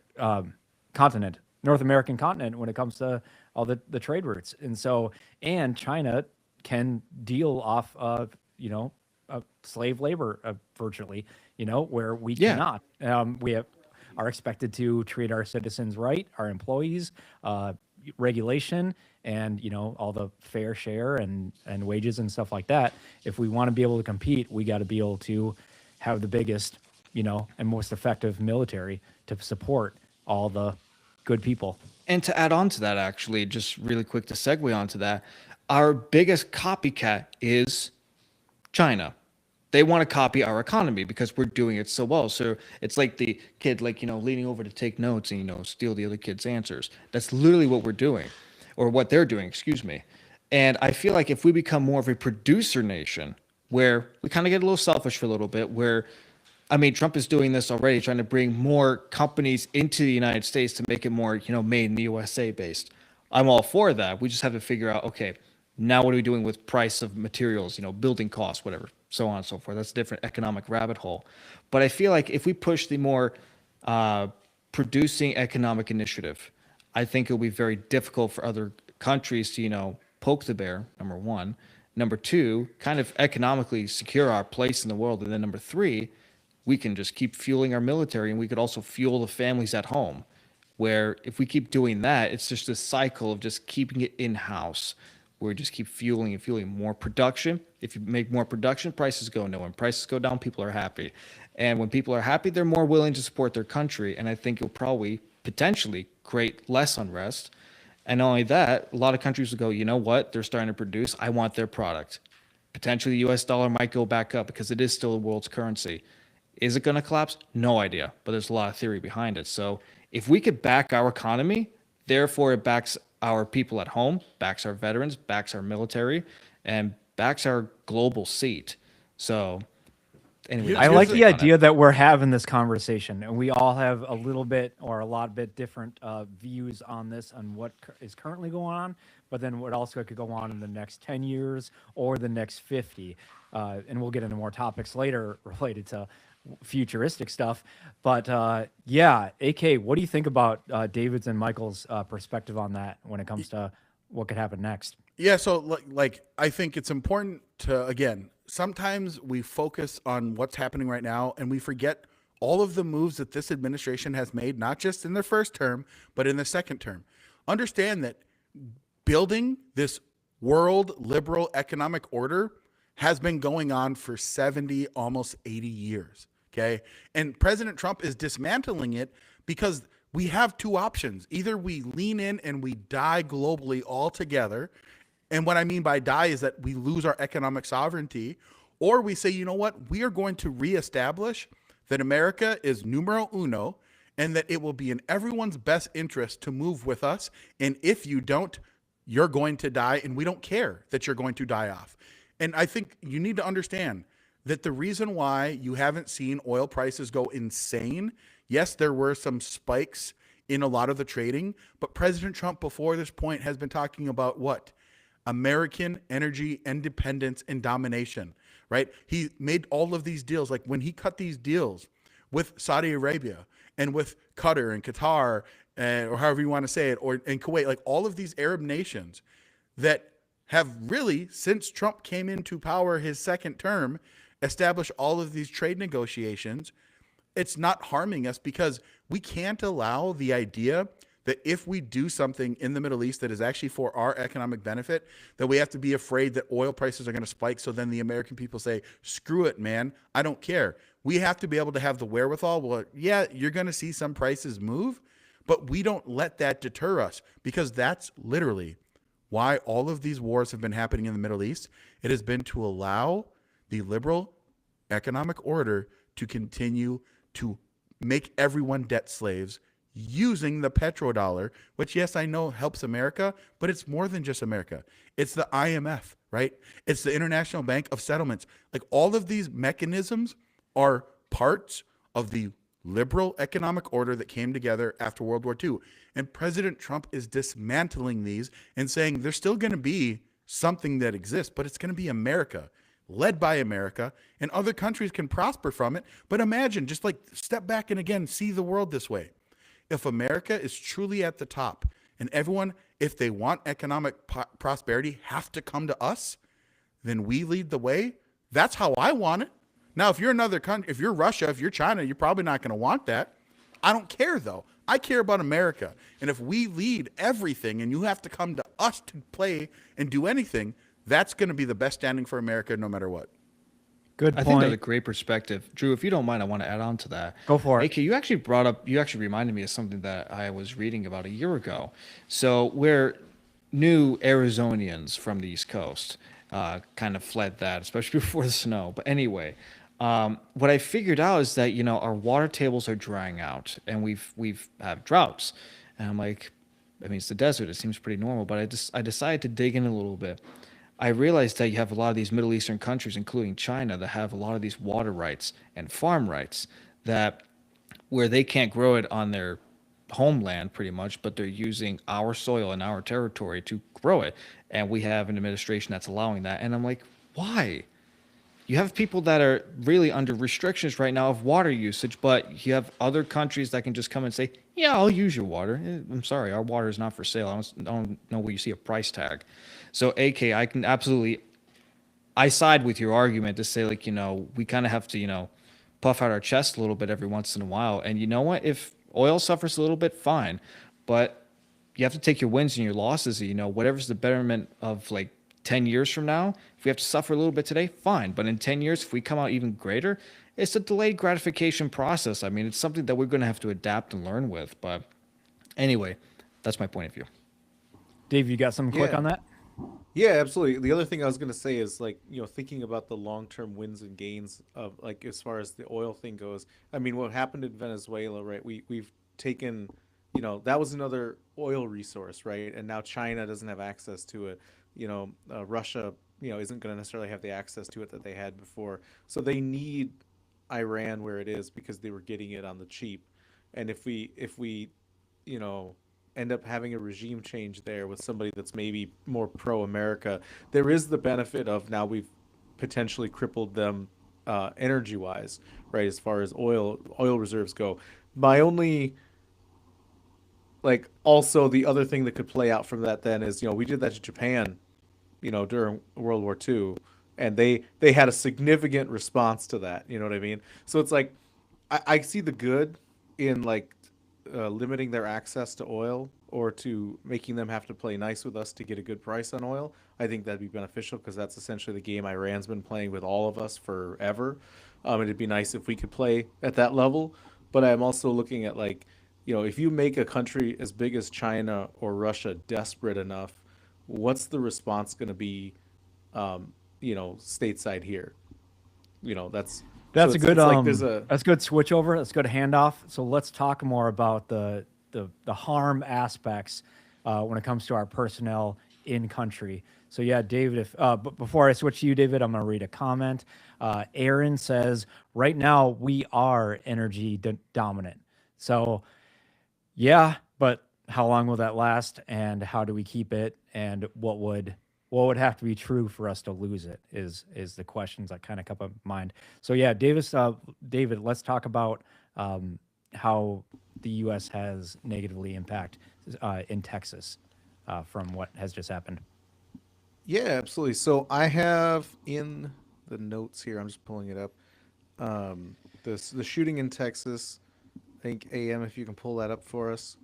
continent, North American continent when it comes to all the trade routes. And so, and China can deal off of, slave labor virtually, where we Yeah. cannot. We are expected to treat our citizens right, our employees, regulation, and all the fair share and wages and stuff like that. If we want to be able to compete, we got to be able to have the biggest, and most effective military to support all the good people. And to add on to that, actually, just really quick to segue onto that, our biggest copycat is China. They want to copy our economy because we're doing it so well. So it's like the kid, leaning over to take notes and, steal the other kid's answers. That's literally what we're doing, or what they're doing, excuse me. And I feel like if we become more of a producer nation, where we kind of get a little selfish for a little bit, Trump is doing this already, trying to bring more companies into the United States to make it more, made in the USA based. I'm all for that. We just have to figure out, okay, now what are we doing with price of materials, building costs, whatever, so on and so forth. That's a different economic rabbit hole. But I feel like if we push the more producing economic initiative, I think it'll be very difficult for other countries to, poke the bear, number one. Number two, kind of economically secure our place in the world. And then number three, we can just keep fueling our military, and we could also fuel the families at home, where if we keep doing that, it's just this cycle of just keeping it in-house, where we just keep fueling and fueling more production. If you make more production, prices go down. When prices go down, people are happy. And when people are happy, they're more willing to support their country. And I think it'll probably potentially create less unrest. And not only that, a lot of countries will go, you know what? They're starting to produce. I want their product. Potentially the US dollar might go back up because it is still the world's currency. Is it going to collapse? No idea, but there's a lot of theory behind it. So if we could back our economy, therefore it backs our people at home, backs our veterans, backs our military, and backs our global seat. So anyway, I like the idea that we're having this conversation, and we all have a little bit or a lot bit different views on this, on what is currently going on, but then what also could go on in the next 10 years or the next 50. And we'll get into more topics later related to futuristic stuff. But yeah, AK, what do you think about David's and Michael's perspective on that when it comes to what could happen next? Yeah, so I think it's important to, again, sometimes we focus on what's happening right now and we forget all of the moves that this administration has made, not just in their first term, but in the second term. Understand that building this world liberal economic order has been going on for 70, almost 80 years. Okay. And President Trump is dismantling it because we have two options. Either we lean in and we die globally altogether. And what I mean by die is that we lose our economic sovereignty, or we say, you know what, we are going to reestablish that America is numero uno and that it will be in everyone's best interest to move with us. And if you don't, you're going to die, and we don't care that you're going to die off. And I think you need to understand that the reason why you haven't seen oil prices go insane, yes, there were some spikes in a lot of the trading, but President Trump before this point has been talking about what? American energy independence and domination, right? He made all of these deals. Like when he cut these deals with Saudi Arabia and with Qatar and Qatar, or however you want to say it, or in Kuwait, like all of these Arab nations that have really, since Trump came into power his second term, established all of these trade negotiations. It's not harming us because we can't allow the idea that if we do something in the Middle East that is actually for our economic benefit, that we have to be afraid that oil prices are going to spike. So then the American people say, screw it, man, I don't care. We have to be able to have the wherewithal. Well, yeah, you're going to see some prices move, but we don't let that deter us, because that's literally why all of these wars have been happening in the Middle East. It has been to allow the liberal economic order to continue to make everyone debt slaves using the petrodollar, which, yes, I know helps America, but it's more than just America. It's the IMF, right? It's the International Bank of Settlements. Like all of these mechanisms are parts of the liberal economic order that came together after World War II. And President Trump is dismantling these and saying there's still going to be something that exists, but it's going to be America, led by America, and other countries can prosper from it. But imagine, just like step back and again, see the world this way. If America is truly at the top and everyone, if they want economic prosperity, have to come to us, then we lead the way. That's how I want it. Now, if you're another country, if you're Russia, if you're China, you're probably not going to want that. I don't care, though. I care about America. And if we lead everything and you have to come to us to play and do anything, that's going to be the best standing for America no matter what. Good I think that's a point. great perspective. Drew, if you don't mind, I want to add on to that. Go for it. AK, you actually reminded me of something that I was reading about a year ago. So we're new Arizonians from the East Coast, kind of fled that, especially before the snow. But anyway, what I figured out is that, our water tables are drying out and we've have droughts. And I'm like, I mean, it's the desert. It seems pretty normal, but I decided to dig in a little bit. I realized that you have a lot of these Middle Eastern countries, including China, that have a lot of these water rights and farm rights that where they can't grow it on their homeland pretty much, but they're using our soil and our territory to grow it. And we have an administration that's allowing that. And I'm like, why? You have people that are really under restrictions right now of water usage, but you have other countries that can just come and say, yeah, I'll use your water. I'm sorry, our water is not for sale. I don't know where you see a price tag. So AK, I can absolutely, I side with your argument to say, like, we kind of have to, puff out our chest a little bit every once in a while. And you know what? If oil suffers a little bit, fine. But you have to take your wins and your losses. Whatever's the betterment of like 10 years from now, if we have to suffer a little bit today, fine. But in 10 years, if we come out even greater, it's a delayed gratification process. I mean, it's something that we're going to have to adapt and learn with. But anyway, that's my point of view. Dave, you got something quick Yeah. on that? Yeah, absolutely. The other thing I was going to say is like, thinking about the long-term wins and gains of like as far as the oil thing goes. I mean, what happened in Venezuela, right? We've taken, that was another oil resource, right? And now China doesn't have access to it. Russia, isn't going to necessarily have the access to it that they had before. So they need Iran where it is because they were getting it on the cheap. And if we, you know, end up having a regime change there with somebody that's maybe more pro-America, there is the benefit of now we've potentially crippled them energy-wise, right? As far as oil reserves go. My only also the other thing that could play out from that then is we did that to Japan, during World War II, and they had a significant response to that. You know what I mean? So it's like I see the good in limiting their access to oil or to making them have to play nice with us to get a good price on oil. I think that'd be beneficial because that's essentially the game Iran's been playing with all of us forever. It'd be nice if we could play at that level. But I'm also looking at if you make a country as big as China or Russia desperate enough, what's the response going to be, stateside here? That's a good there's that's a good switch over. That's a good handoff. So let's talk more about the harm aspects when it comes to our personnel in country. So yeah, David, if but before I switch to you, David, I'm going to read a comment. Aaron says, right now we are energy dominant. So yeah, but how long will that last, and how do we keep it, and what would have to be true for us to lose it is the questions that kind of come up in mind. So yeah, David, let's talk about how the U.S. has negatively impacted in Texas from what has just happened. Yeah, absolutely. So I have in the notes here, I'm just pulling it up. The shooting in Texas. I think AM, if you can pull that up for us.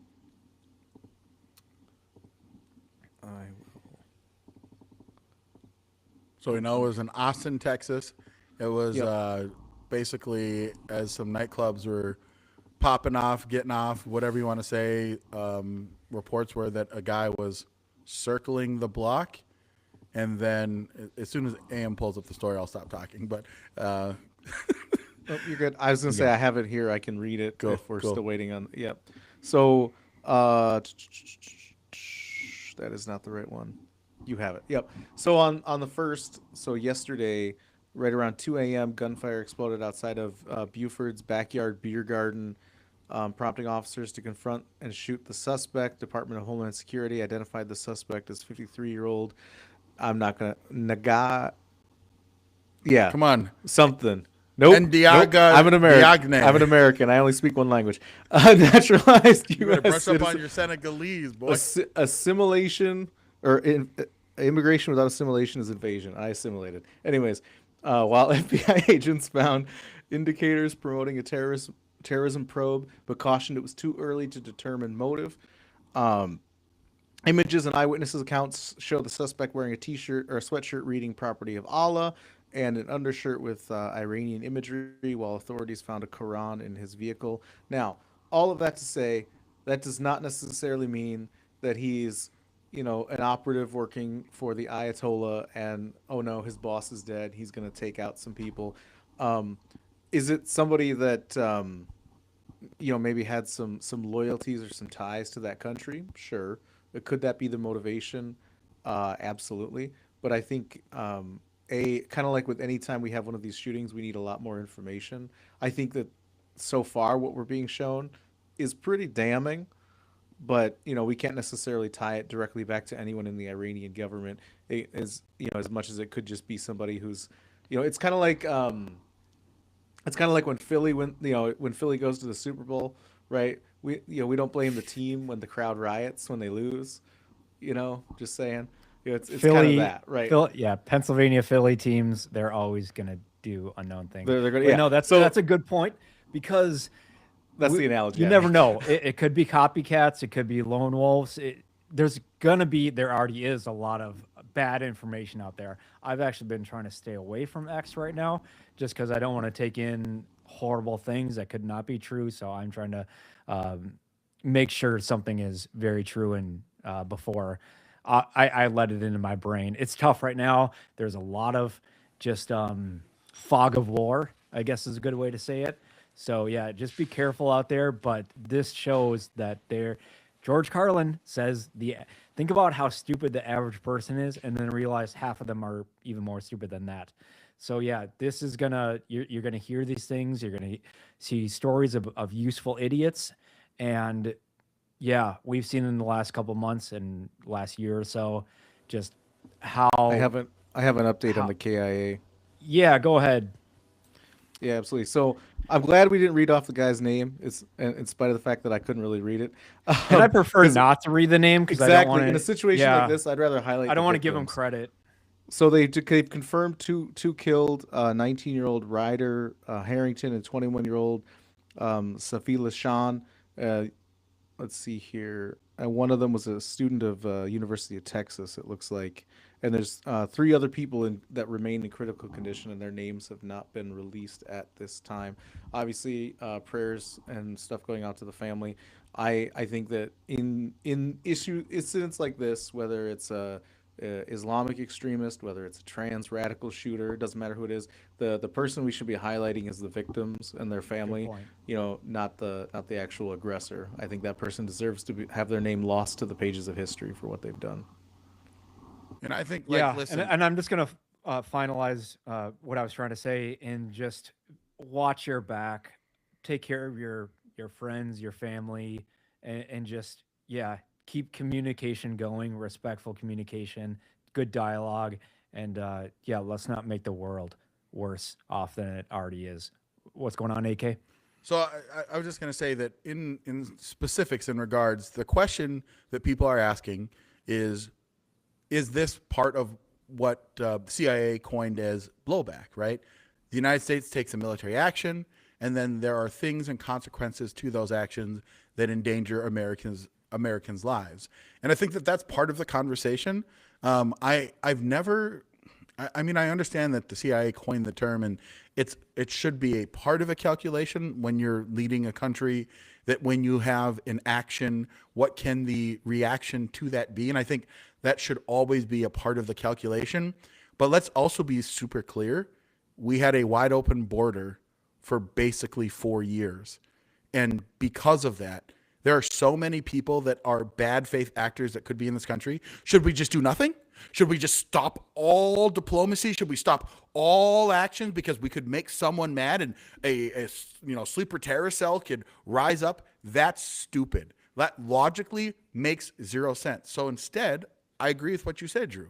So we know it was in Austin, Texas. It was Yep. basically as some nightclubs were popping off, getting off, whatever you want to say. Reports were that a guy was circling the block, and then as soon as AM pulls up the story, I'll stop talking. But Oh, you're good. I was gonna say I have it here. I can read it Go, if we're go. still waiting on. Yep. So that is not the right one. You have it. Yep. So on the first, so yesterday, right around 2 a.m., gunfire exploded outside of Buford's backyard beer garden, prompting officers to confront and shoot the suspect. Department of Homeland Security identified the suspect as 53-year-old. I'm not gonna Yeah, come on, something. Nope. And Diaga, I'm an American. Diagne. I'm an American. I only speak one language. Naturalized You better U.S. brush up on citizen. your Senegalese, boy. Assimilation or immigration without assimilation is invasion. I assimilated. Anyways, while FBI agents found indicators promoting a terrorism probe, but cautioned it was too early to determine motive. Images and eyewitnesses accounts show the suspect wearing a t-shirt or a sweatshirt reading "Property of Allah" and an undershirt with Iranian imagery, while authorities found a Quran in his vehicle. Now, all of that to say, that does not necessarily mean that he's, an operative working for the Ayatollah and, oh no, his boss is dead. He's going to take out some people. Is it somebody that, maybe had some loyalties or some ties to that country? Sure. But could that be the motivation? Absolutely. But I think kind of like with any time we have one of these shootings, we need a lot more information. I think that so far what we're being shown is pretty damning, but we can't necessarily tie it directly back to anyone in the Iranian government. It is, as much as it could just be somebody who's, it's kind of like when Philly when Philly goes to the Super Bowl, right? We don't blame the team when the crowd riots when they lose, just saying. It's Philly, kind of that, right? Pennsylvania Philly teams, they're always gonna do unknown things. They're gonna, But yeah. no, that's a good point, because That's the analogy. you I never make. know. It could be copycats. It could be lone wolves. There already is a lot of bad information out there. I've actually been trying to stay away from X right now, just because I don't want to take in horrible things that could not be true. So I'm trying to make sure something is very true and before I let it into my brain. It's tough right now. There's a lot of just fog of war, I guess is a good way to say it. So yeah, just be careful out there. But this shows that George Carlin says think about how stupid the average person is, and then realize half of them are even more stupid than that. So yeah, this is you're gonna hear these things. You're gonna see stories of useful idiots, and yeah, we've seen in the last couple months and last year or so, just how I have an update on the KIA. Yeah, go ahead. Yeah, absolutely. So I'm glad we didn't read off the guy's name. It's in spite of the fact that I couldn't really read it. And I prefer not to read the name because exactly I don't want in a situation like this, I'd rather highlight. I don't want to the give him victims. credit. So they've confirmed two killed, 19-year-old Ryder Harrington and 21-year-old Safila Shan. Let's see here. And one of them was a student of University of Texas, it looks like. And there's 3 other people that remain in critical condition, and their names have not been released at this time. Obviously, prayers and stuff going out to the family. I think that in incidents like this, whether it's a Islamic extremist, whether it's a trans radical shooter, doesn't matter who it is. The person we should be highlighting is the victims and their family. Not the actual aggressor. I think that person deserves to have their name lost to the pages of history for what they've done. And I think, listen, and I'm just gonna finalize what I was trying to say, and just watch your back, take care of your friends, your family, and just keep communication going, respectful communication, good dialogue, and let's not make the world worse off than it already is. What's going on, AK? So I was just going to say that in specifics in regards, the question that people are asking is this part of what the CIA coined as blowback, right? The United States takes a military action, and then there are things and consequences to those actions that endanger Americans' lives. And I think that that's part of the conversation. I understand that the CIA coined the term, and it should be a part of a calculation when you're leading a country, that when you have an action, what can the reaction to that be? And I think that should always be a part of the calculation. But let's also be super clear. We had a wide open border for basically 4 years. And because of that, there are so many people that are bad faith actors that could be in this country. Should we just do nothing? Should we just stop all diplomacy? Should we stop all actions because we could make someone mad and a sleeper terror cell could rise up? That's stupid. That logically makes zero sense. So instead, I agree with what you said, Drew.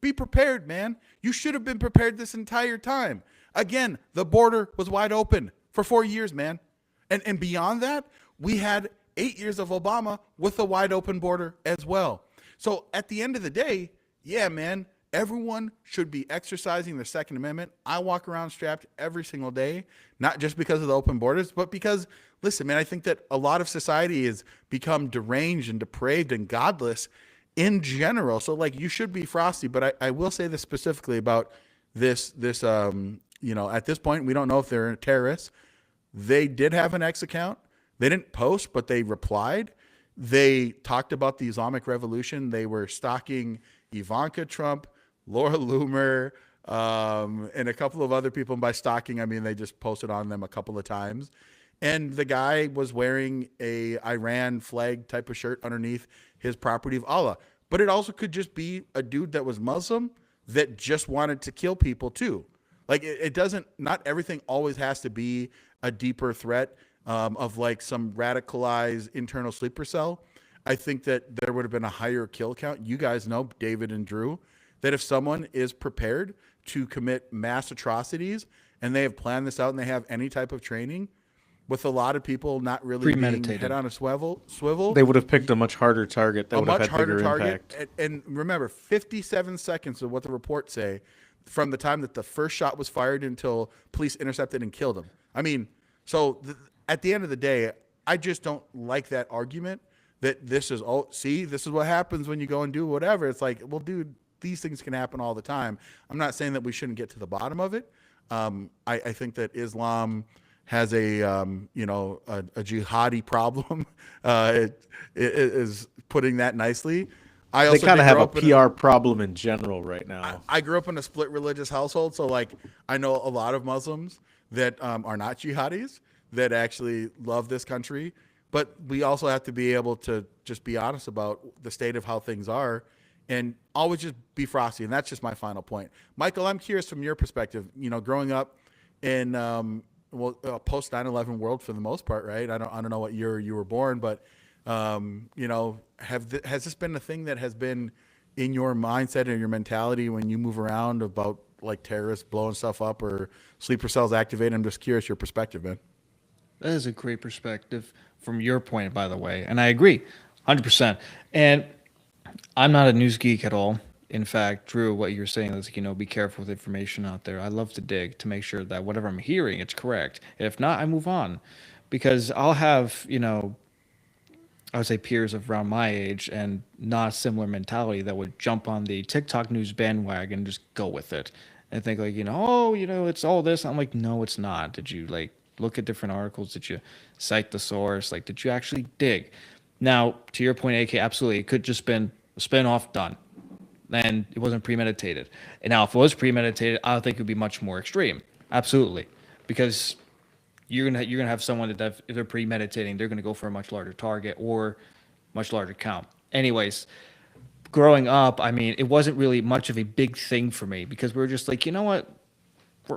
Be prepared, man. You should have been prepared this entire time. Again, the border was wide open for 4 years, man. And beyond that, we had 8 years of Obama with a wide open border as well. So at the end of the day, yeah, man, everyone should be exercising their Second Amendment. I walk around strapped every single day, not just because of the open borders, but because, listen, man, I think that a lot of society has become deranged and depraved and godless in general. So like, you should be frosty, but I will say this specifically about this, at this point, we don't know if they're terrorists. They did have an X account. They didn't post, but they replied. They talked about the Islamic Revolution. They were stalking Ivanka Trump, Laura Loomer, and a couple of other people. And by stalking, I mean they just posted on them a couple of times. And the guy was wearing a Iran flag type of shirt underneath his property of Allah. But it also could just be a dude that was Muslim that just wanted to kill people too. Like it doesn't, not everything always has to be a deeper threat of like some radicalized internal sleeper cell. I think that there would have been a higher kill count. You guys know, David and Drew, that if someone is prepared to commit mass atrocities and they have planned this out and they have any type of training, with a lot of people not really being head on a swivel, They would have picked a much harder target that would have had bigger impact. And remember, 57 seconds of what the reports say from the time that the first shot was fired until police intercepted and killed him. I mean, so at the end of the day, I just don't like that argument that this is, this is what happens when you go and do whatever. It's like, well, dude, these things can happen all the time. I'm not saying that we shouldn't get to the bottom of it. I think that Islam has a jihadi problem. It is putting that nicely. They kind of have a PR problem in general right now. I grew up in a split religious household, so like I know a lot of Muslims that are not jihadis that actually love this country. But we also have to be able to just be honest about the state of how things are and always just be frosty. And that's just my final point. Michael, I'm curious from your perspective, growing up in post 9/11 world for the most part, right? I don't know what year you were born, but has this been a thing that has been in your mindset and your mentality when you move around about like terrorists blowing stuff up or sleeper cells activated? I'm just curious your perspective, man. That is a great perspective from your point, by the way. And I agree 100%. And I'm not a news geek at all. In fact, Drew, what you're saying is, be careful with information out there. I love to dig to make sure that whatever I'm hearing, it's correct. And if not, I move on. Because I'll have, I would say peers of around my age and not a similar mentality that would jump on the TikTok news bandwagon and just go with it. And think like, it's all this. I'm like, no, it's not. Did you look at different articles? Did you cite the source? Did you actually dig? Now, to your point, AK, absolutely. It could just been a spin-off done. And it wasn't premeditated. And now, if it was premeditated, I think it would be much more extreme. Absolutely. Because you're gonna have someone that if they're premeditating, they're gonna go for a much larger target or much larger count. Anyways, growing up, I mean, it wasn't really much of a big thing for me because we were just like, you know what?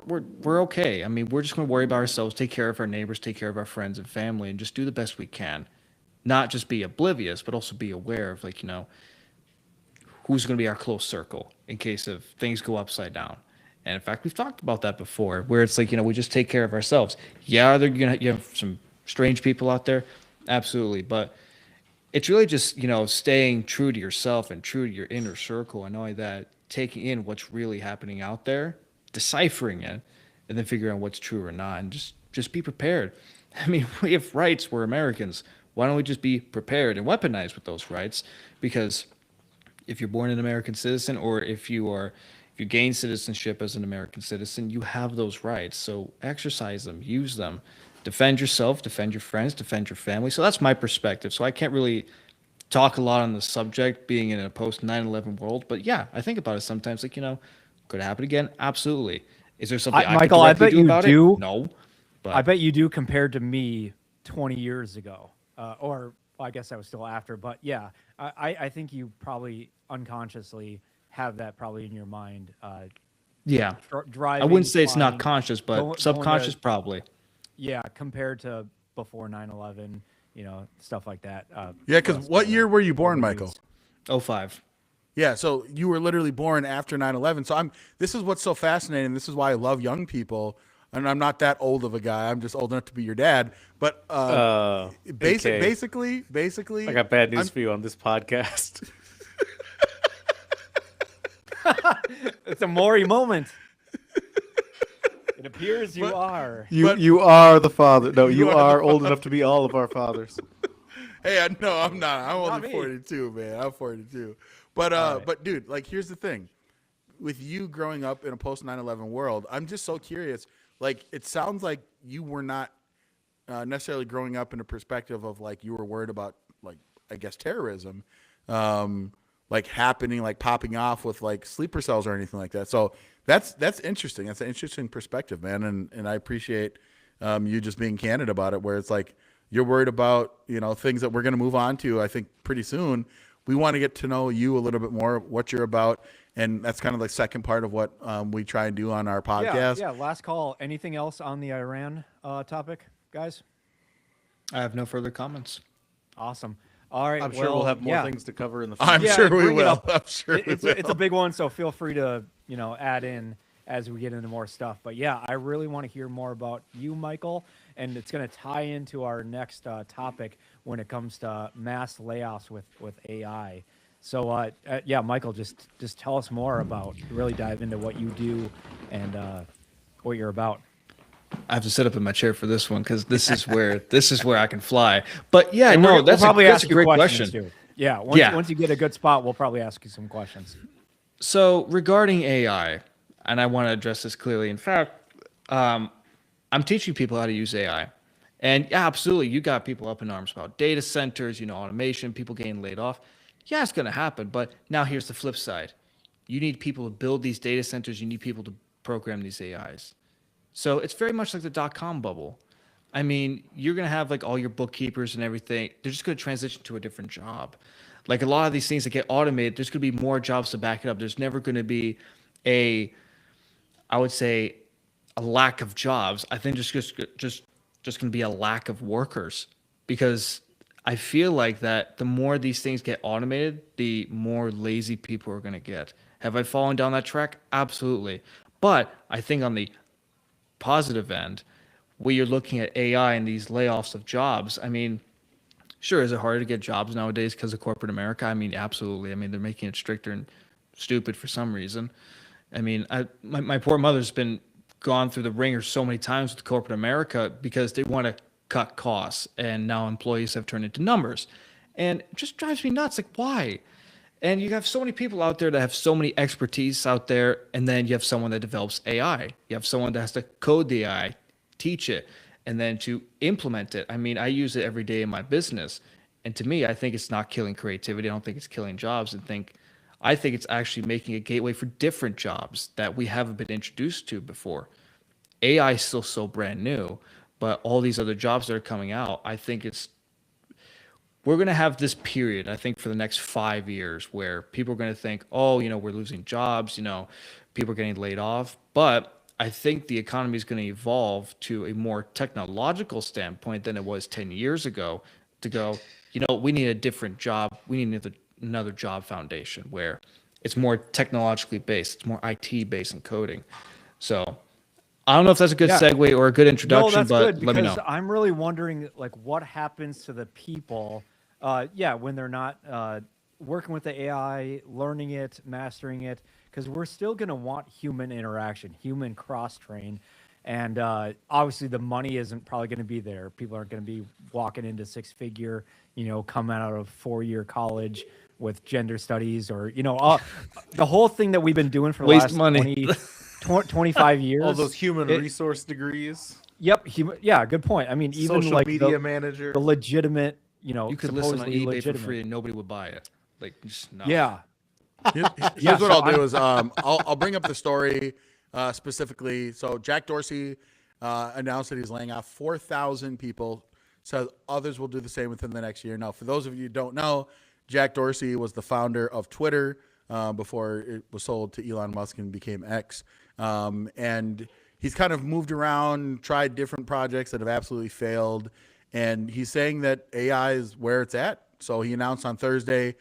We're okay. I mean, we're just going to worry about ourselves, take care of our neighbors, take care of our friends and family, and just do the best we can. Not just be oblivious, but also be aware of who's going to be our close circle in case of things go upside down. And in fact, we've talked about that before, where it's like, we just take care of ourselves. Yeah, you have some strange people out there, absolutely, but it's really just staying true to yourself and true to your inner circle, and knowing that taking in what's really happening out there, deciphering it, and then figuring out what's true or not, and just be prepared. I mean, we have rights. We're Americans. Why don't we just be prepared and weaponized with those rights? Because if you're born an American citizen, or if you gain citizenship as an American citizen, you have those rights. So exercise them, use them, defend yourself, defend your friends, defend your family. So that's my perspective. So I can't really talk a lot on the subject being in a post 9/11 world, but yeah, I think about it sometimes. Could it happen again? Absolutely. Is there something Michael, I bet you do. No, but I bet you do compared to me 20 years ago, or I guess I was still after. But yeah, I think you probably unconsciously have that probably in your mind. Yeah, driving. I wouldn't say it's not flying, conscious, but subconscious probably. Yeah, compared to before 9/11, stuff like that. Yeah, because what year were you born, Michael? 05. Yeah, so you were literally born after 9/11. So this is what's so fascinating. This is why I love young people. And I'm not that old of a guy. I'm just old enough to be your dad. But AK, basically, I got bad news I'm, for you on this podcast. It's a Maury moment. It appears you are. You are the father. No, You you are are old enough to be all of our fathers. hey, no, I'm not. I'm Not only me. 42, man. I'm 42. But right. but dude, like here's the thing. With you growing up in a post 9/11 world, I'm just so curious. Like it sounds like you were not necessarily growing up in a perspective of like you were worried about like I guess terrorism, like happening, like popping off with like sleeper cells or anything like that. So that's interesting. That's an interesting perspective, man. And I appreciate you just being candid about it. Where it's like you're worried about things that we're going to move on to. I think pretty soon. We want to get to know you a little bit more, what you're about, and that's kind of the second part of what we try and do on our podcast. Yeah. Last call. Anything else on the Iran topic, guys? I have no further comments. Awesome. All right. I'm sure we'll have more yeah. things to cover in the future. I'm Yeah, sure we bring it will. up. I'm sure It's a big one, so feel free to add in as we get into more stuff. But yeah, I really want to hear more about you, Michael, and it's going to tie into our next topic when it comes to mass layoffs with AI. So yeah, Michael, just tell us more about. Really dive into what you do and what you're about. I have to sit up in my chair for this one because this is where I can fly. But yeah, And no, we'll that's probably that's ask a you great questions question. too. Yeah, Yeah. once you get a good spot, we'll probably ask you some questions. So regarding AI, and I want to address this clearly. In fact, I'm teaching people how to use AI, and yeah, absolutely, you got people up in arms about data centers, automation, people getting laid off. Yeah, it's going to happen. But now here's the flip side: you need people to build these data centers. You need people to program these AIs. So it's very much like the dot-com bubble. I mean, you're going to have like all your bookkeepers and everything. They're just going to transition to a different job. Like a lot of these things that get automated, there's going to be more jobs to back it up. There's never going to be I would say, a lack of jobs. I think just going to be a lack of workers because I feel like that the more these things get automated, the more lazy people are going to get. Have I fallen down that track? Absolutely. But I think on the positive end, where you're looking at AI and these layoffs of jobs, I mean, sure, is it harder to get jobs nowadays because of corporate America? I mean, absolutely. I mean, they're making it stricter and stupid for some reason. I mean, my poor mother's been gone through the ringer so many times with corporate America because they want to cut costs, and now employees have turned into numbers. And it just drives me nuts. Like, why? And you have so many people out there that have so many expertise out there, and then you have someone that develops AI. You have someone that has to code the AI, teach it, and then to implement it. I mean, I use it every day in my business. And to me, I think it's not killing creativity. I don't think it's killing jobs. I think it's actually making a gateway for different jobs that we haven't been introduced to before. AI is still so brand new, but all these other jobs that are coming out, I think we're going to have this period, I think, for the next 5 years where people are going to think, oh, we're losing jobs, people are getting laid off. But I think the economy is going to evolve to a more technological standpoint than it was 10 years ago to go, we need a different job. We need another job foundation where it's more technologically based, it's more IT based and coding. So I don't know if that's a good segue or a good introduction, no, that's but good let me know. because I'm really wondering like what happens to the people, when they're not working with the AI, learning it, mastering it, because we're still going to want human interaction, human cross train. And obviously, the money isn't probably going to be there. People aren't going to be walking into six-figure, coming out of 4-year college with gender studies or, the whole thing that we've been doing for the Waste last money. 25 years. All those human resource degrees. Yep. Yeah, good point. I mean, even Social like media manager. the legitimate, You could listen on supposedly eBay legitimate. for free and nobody would buy it. Like, just no. Yeah. Here's what I'll do is I'll bring up the story specifically. So Jack Dorsey announced that he's laying off 4,000 people. So others will do the same within the next year. Now, for those of you who don't know, Jack Dorsey was the founder of Twitter before it was sold to Elon Musk and became X. And he's kind of moved around, tried different projects that have absolutely failed. And he's saying that AI is where it's at. So he announced on Thursday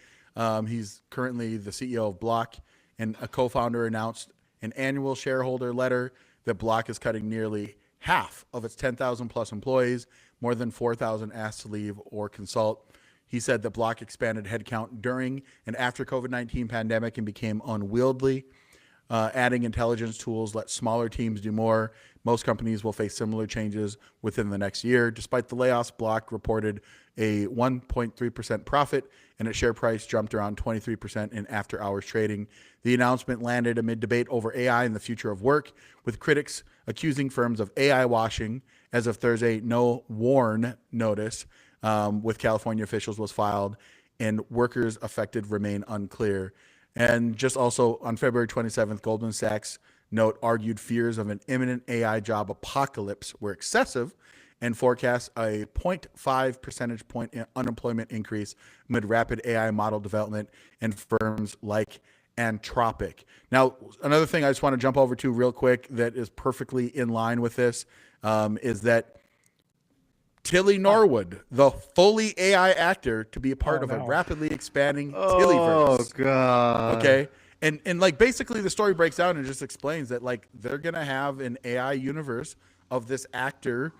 He's currently the CEO of Block, and a co-founder announced an annual shareholder letter that Block is cutting nearly half of its 10,000 plus employees, more than 4,000 asked to leave or consult. He said that Block expanded headcount during and after COVID-19 pandemic and became unwieldy. Adding intelligence tools let smaller teams do more. Most companies will face similar changes within the next year. Despite the layoffs, Block reported a 1.3% profit, and its share price jumped around 23% in after-hours trading. The announcement landed amid debate over AI and the future of work, with critics accusing firms of AI washing. As of Thursday, no warn notice with California officials was filed, and workers affected remain unclear. And just also on February 27th, Goldman Sachs note argued fears of an imminent AI job apocalypse were excessive and forecasts a 0.5 percentage point unemployment increase amid rapid AI model development and firms like Anthropic. Now, another thing I just want to jump over to real quick that is perfectly in line with this is that Tilly Norwood, the fully AI actor, to be a part of a rapidly expanding Tillyverse. Oh God. Okay. And like basically the story breaks down and just explains that like they're gonna have an AI universe of this actor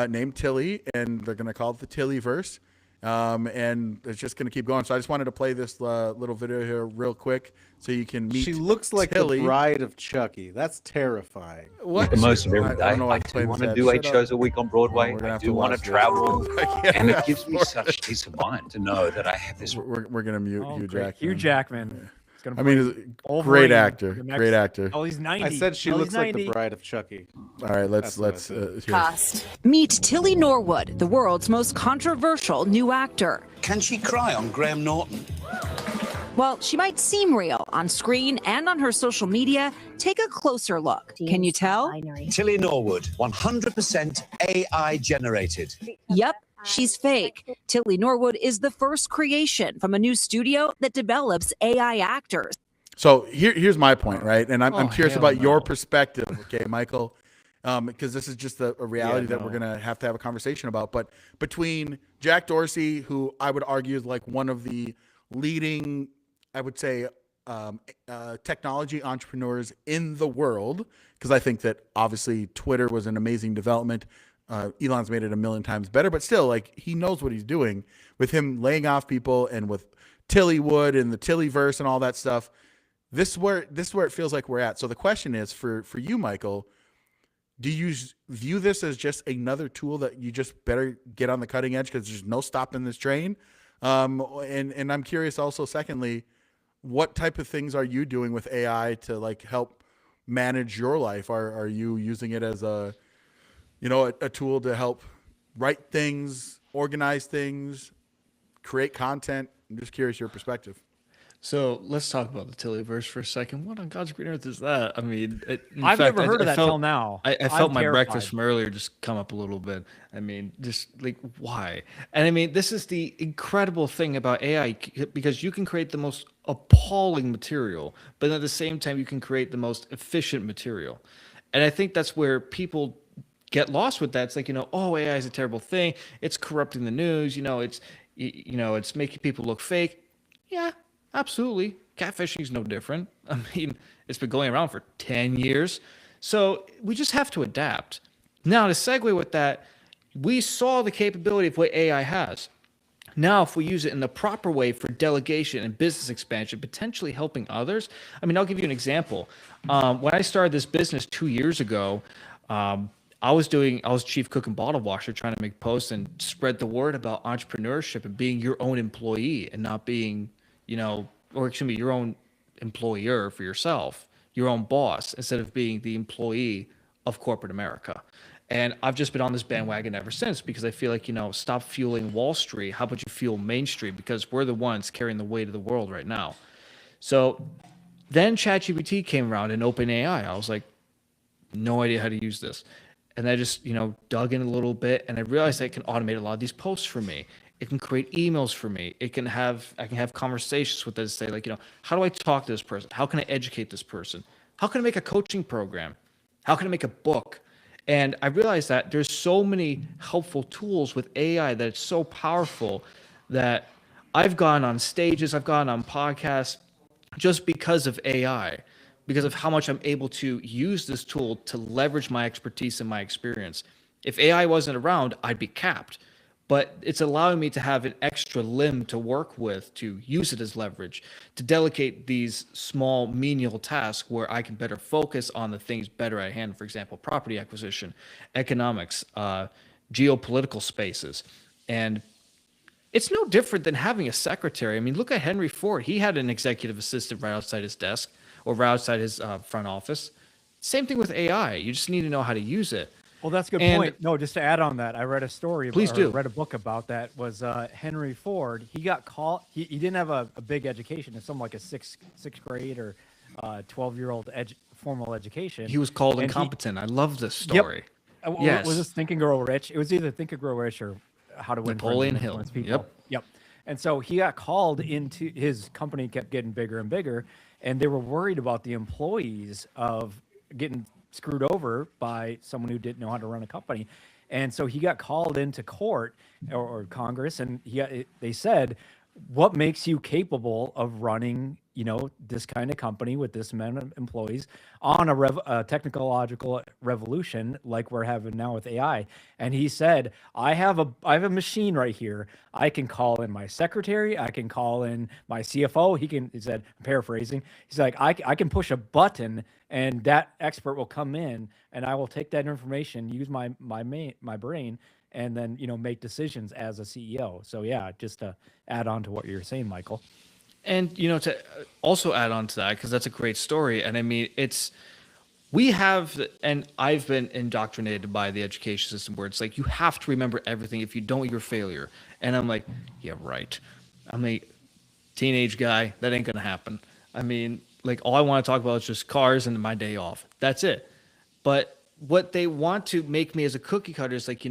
named Tilly, and they're gonna call it the Tillyverse. And it's just gonna keep going. So I just wanted to play this little video here real quick so you can meet. She looks like Tilly. the bride of Chucky. That's terrifying. What? The most of every I day. don't know why I I'm do playing want this to ad. do 8 Shut up. shows a week on Broadway. We're gonna I have do to want to watch this. travel. Yeah, And it gives me such peace of mind to know that I have this. We're gonna mute Hugh Jackman. Hugh Jackman. It's gonna I mean, play he's a Wolverine great actor. the next- Great actor. Oh, he's 90. I said she Oh, looks he's like the 90. bride of Chucky. All right, let's That's what I hear. Cast. Meet Tilly Norwood, the world's most controversial new actor. Can she cry on Graham Norton? While she might seem real on screen and on her social media, take a closer look. Can you tell? Tilly Norwood, 100% AI generated. Yep, she's fake. Tilly Norwood is the first creation from a new studio that develops AI actors. So here's my point, right? And I'm curious hell about your no. perspective, okay, Michael? Because this is just a reality that we're no. gonna have to have a conversation about. But between Jack Dorsey, who I would argue is like one of the leading, I would say, technology entrepreneurs in the world, because I think that obviously Twitter was an amazing development. Elon's made it a million times better, but still, like, he knows what he's doing with him laying off people and with Tillywood and the Tillyverse and all that stuff. This is where it feels like we're at. So the question is for you, Michael, do you view this as just another tool that you just better get on the cutting edge because there's no stopping this train? And I'm curious also, secondly, what type of things are you doing with AI to like help manage your life? Are you using it as a tool to help write things, organize things, create content? I'm just curious your perspective. So let's talk about the Tillyverse for a second. What on God's green earth is that? I mean, I've never heard of that till now. I felt I'm my terrified. breakfast from earlier just come up a little bit. I mean, just like why? And I mean, this is the incredible thing about AI because you can create the most appalling material, but at the same time, you can create the most efficient material. And I think that's where people get lost with that. It's like, oh, AI is a terrible thing. It's corrupting the news. It's making people look fake. Yeah. Absolutely. Catfishing is no different. I mean, it's been going around for 10 years. So we just have to adapt. Now, to segue with that, we saw the capability of what AI has. Now, if we use it in the proper way for delegation and business expansion, potentially helping others. I mean, I'll give you an example. When I started this business 2 years ago, I was chief cook and bottle washer, trying to make posts and spread the word about entrepreneurship and being your own employee and not being or it should be your own employer for yourself, your own boss, instead of being the employee of corporate America. And I've just been on this bandwagon ever since because I feel like, stop fueling Wall Street. How about you fuel Main Street? Because we're the ones carrying the weight of the world right now. So then ChatGPT came around and OpenAI. I was like, no idea how to use this. And I just, dug in a little bit and I realized I can automate a lot of these posts for me. It can create emails for me. I can have conversations with it, say like, how do I talk to this person? How can I educate this person? How can I make a coaching program? How can I make a book? And I realized that there's so many helpful tools with AI that it's so powerful that I've gone on stages, I've gone on podcasts just because of AI, because of how much I'm able to use this tool to leverage my expertise and my experience. If AI wasn't around, I'd be capped. But it's allowing me to have an extra limb to work with, to use it as leverage, to delegate these small menial tasks where I can better focus on the things better at hand. For example, property acquisition, economics, geopolitical spaces. And it's no different than having a secretary. I mean, look at Henry Ford. He had an executive assistant right outside his desk or right outside his front office. Same thing with AI. You just need to know how to use it. Well, that's a good And- point. No, just to add on that, I read a story. Please do. Read a book about that. Was Henry Ford? He got called. He didn't have a big education. It's something like a sixth grade or 12-year-old formal education. He was called And incompetent. I love this story. Yes. Was this Think and Grow Rich? It was either Think and Grow Rich or How to Win Friends Napoleon and Hill. Influence People. Yep. Yep. And so he got called into his company, kept getting bigger and bigger, and they were worried about the employees of getting screwed over by someone who didn't know how to run a company. And so he got called into court or Congress, and they said, what makes you capable of running, this kind of company with this amount of employees on a technological revolution like we're having now with AI? And he said, I have a machine right here. I can call in my secretary. I can call in my CFO. He said, I'm paraphrasing. He's like, I can push a button and that expert will come in and I will take that information, use my brain, and then make decisions as a CEO. So yeah, just to add on to what you're saying, Michael. And to also add on to that, because that's a great story. And I mean, we have, and I've been indoctrinated by the education system where it's like you have to remember everything. If you don't, you're a failure. And I'm like, yeah, right. I'm a teenage guy. That ain't gonna happen. I mean, like all I want to talk about is just cars and my day off. That's it. But what they want to make me as a cookie cutter is like,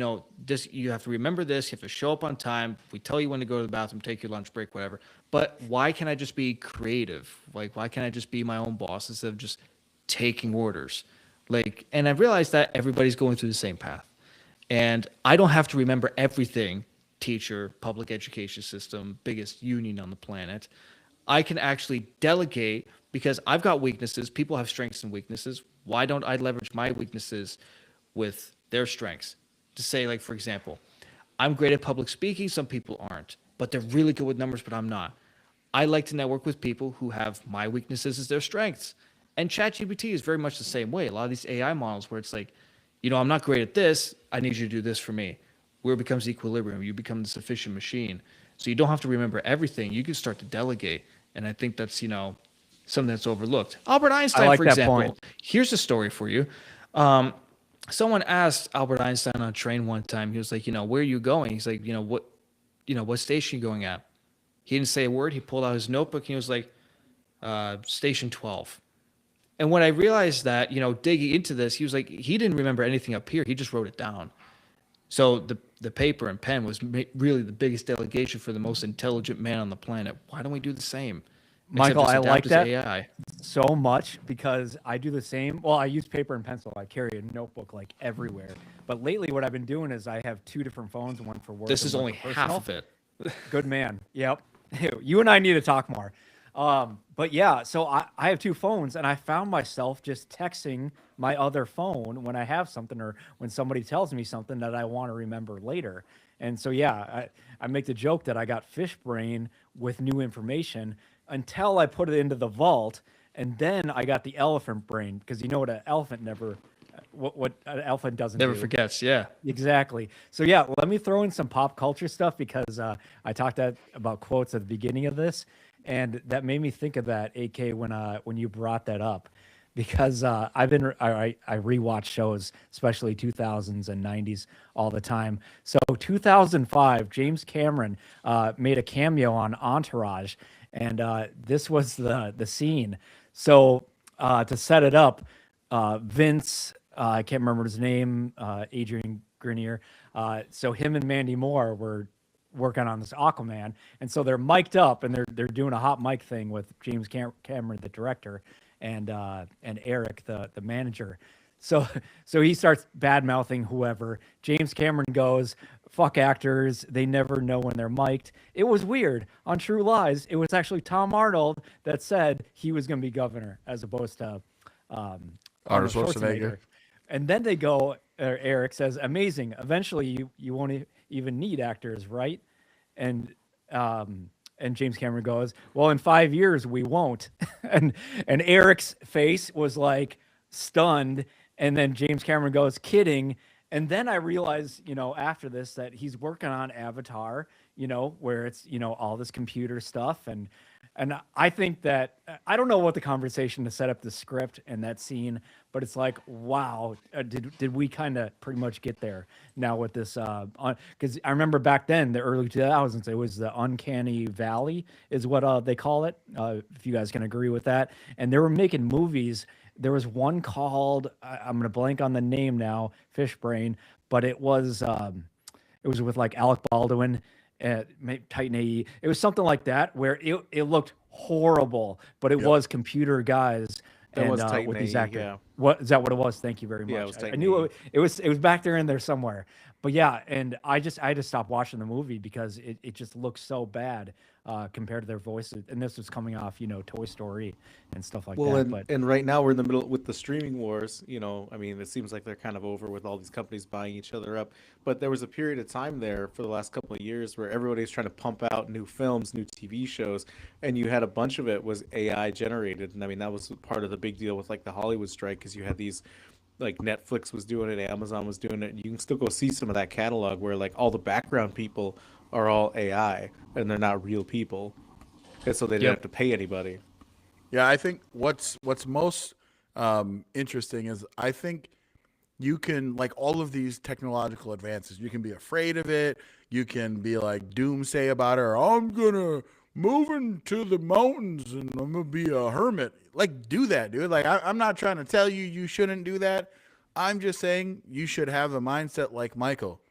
this, you have to remember this, you have to show up on time. We tell you when to go to the bathroom, take your lunch break, whatever. But why can't I just be creative? Like, why can't I just be my own boss instead of just taking orders? Like, and I realized that everybody's going through the same path. And I don't have to remember everything, teacher, public education system, biggest union on the planet. I can actually delegate because I've got weaknesses. People have strengths and weaknesses. Why don't I leverage my weaknesses with their strengths? To say, like, for example, I'm great at public speaking. Some people aren't, but they're really good with numbers, but I'm not. I like to network with people who have my weaknesses as their strengths. And ChatGPT is very much the same way. A lot of these AI models where it's like, I'm not great at this. I need you to do this for me. Where it becomes equilibrium. You become the sufficient machine. So you don't have to remember everything. You can start to delegate. And I think that's, something that's overlooked. Albert Einstein, for example. Here's a story for you. Someone asked Albert Einstein on a train one time. He was like, where are you going? He's like, what station are you going at? He didn't say a word. He pulled out his notebook and he was like, station 12. And when I realized that, digging into this, he was like, he didn't remember anything up here. He just wrote it down. So the paper and pen was really the biggest delegation for the most intelligent man on the planet. Why don't we do the same? Michael, I like that AI. so much because I do the same. Well, I use paper and pencil. I carry a notebook like everywhere. But lately what I've been doing is I have two different phones, one for work. This is one only for half personal. of it. Good man. Yep. You and I need to talk more. But yeah, so I have two phones and I found myself just texting my other phone when I have something or when somebody tells me something that I want to remember later. And so, yeah, I make the joke that I got fish brain with new information until I put it into the vault. And then I got the elephant brain because what an elephant what an elephant doesn't Never do. forgets. Yeah. Exactly. So yeah, let me throw in some pop culture stuff because I talked about quotes at the beginning of this, and that made me think of that, AK, when you brought that up, because I rewatch shows, especially 2000s and 90s, all the time. So 2005, James Cameron made a cameo on Entourage, and this was the scene. So to set it up, Vince. I can't remember his name, Adrian Grenier. So him and Mandy Moore were working on this Aquaman, and so they're mic'd up and they're doing a hot mic thing with James Cameron, the director, and Eric, the manager. So he starts bad mouthing whoever. James Cameron goes, fuck actors. They never know when they're mic'd. It was weird. On True Lies, it was actually Tom Arnold that said he was going to be governor as opposed to Arnold Schwarzenegger. And then they go, Eric says, amazing. Eventually, you won't even need actors, right? And James Cameron goes, well, in 5 years, we won't. and Eric's face was like stunned. And then James Cameron goes, kidding. And then I realized, after this, that he's working on Avatar, where it's, all this computer stuff. And I think that, I don't know what the conversation to set up the script and that scene, but it's like, wow, did we kind of pretty much get there now with this? Because I remember back then, the early 2000s, it was the Uncanny Valley is what they call it, if you guys can agree with that. And they were making movies. There was one called, I'm going to blank on the name now, Fishbrain, but it was with like Alec Baldwin, Titan AE. It was something like that where it looked horrible, but it was computer guys. That was and Titan with these AE, actors. yeah. What is that? What it was? Thank you very much. Yeah, it was I Titan knew AE. it was back there in there somewhere. But yeah, and I had to stop watching the movie because it just looks so bad compared to their voices. And this was coming off, Toy Story and stuff like that. And right now we're in the middle with the streaming wars. I mean, it seems like they're kind of over with all these companies buying each other up. But there was a period of time there for the last couple of years where everybody's trying to pump out new films, new TV shows, and you had a bunch of it was AI generated. And I mean, that was part of the big deal with like the Hollywood strike, because you had these, like Netflix was doing it, Amazon was doing it. You can still go see some of that catalog where like all the background people are all AI and they're not real people, and so they didn't have to pay anybody. Yeah, I think what's most interesting is I think you can, like, all of these technological advances, you can be afraid of it. You can be like doomsday about it, or I'm gonna move into the mountains and I'm gonna be a hermit. Like, do that, dude. Like, I'm not trying to tell you shouldn't do that. I'm just saying you should have a mindset like Michael.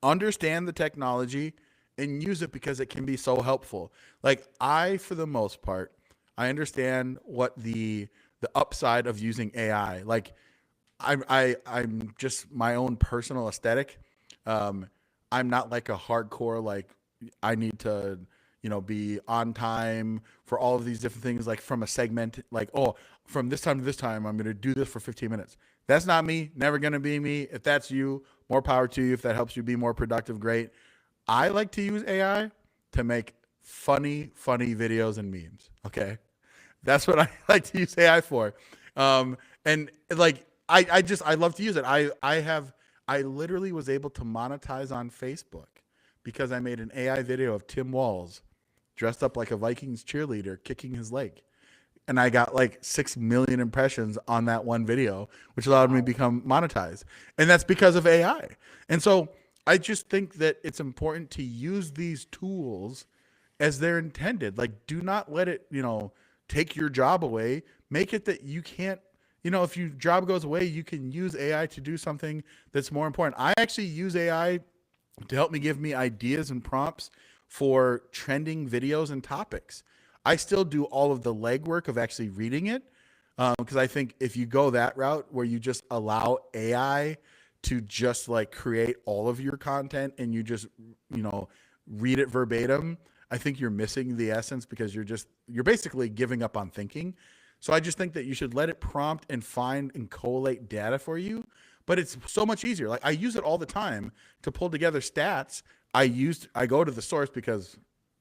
Understand the technology and use it because it can be so helpful. Like, for the most part, I understand what the upside of using AI. Like, I'm just my own personal aesthetic. I'm not like a hardcore, like, I need to, be on time for all of these different things, like from a segment, like, oh, from this time to this time, I'm going to do this for 15 minutes. That's not me, never going to be me. If that's you, more power to you. If that helps you be more productive, great. I like to use AI to make funny videos and memes. Okay. That's what I like to use AI for. And like, I love to use it. I literally was able to monetize on Facebook because I made an AI video of Tim Walz dressed up like a Vikings cheerleader kicking his leg. And I got like 6 million impressions on that one video, which allowed me to become monetized. And that's because of AI. And so I just think that it's important to use these tools as they're intended. Like, do not let it, take your job away. Make it that you can't, if your job goes away, you can use AI to do something that's more important. I actually use AI to help me give me ideas and prompts for trending videos and topics. I still do all of the legwork of actually reading it, because I think if you go that route where you just allow AI to just like create all of your content and you just, read it verbatim, I think you're missing the essence, because you're basically giving up on thinking. So I just think that you should let it prompt and find and collate data for you. But it's so much easier. Like, I use it all the time to pull together stats. I go to the source because,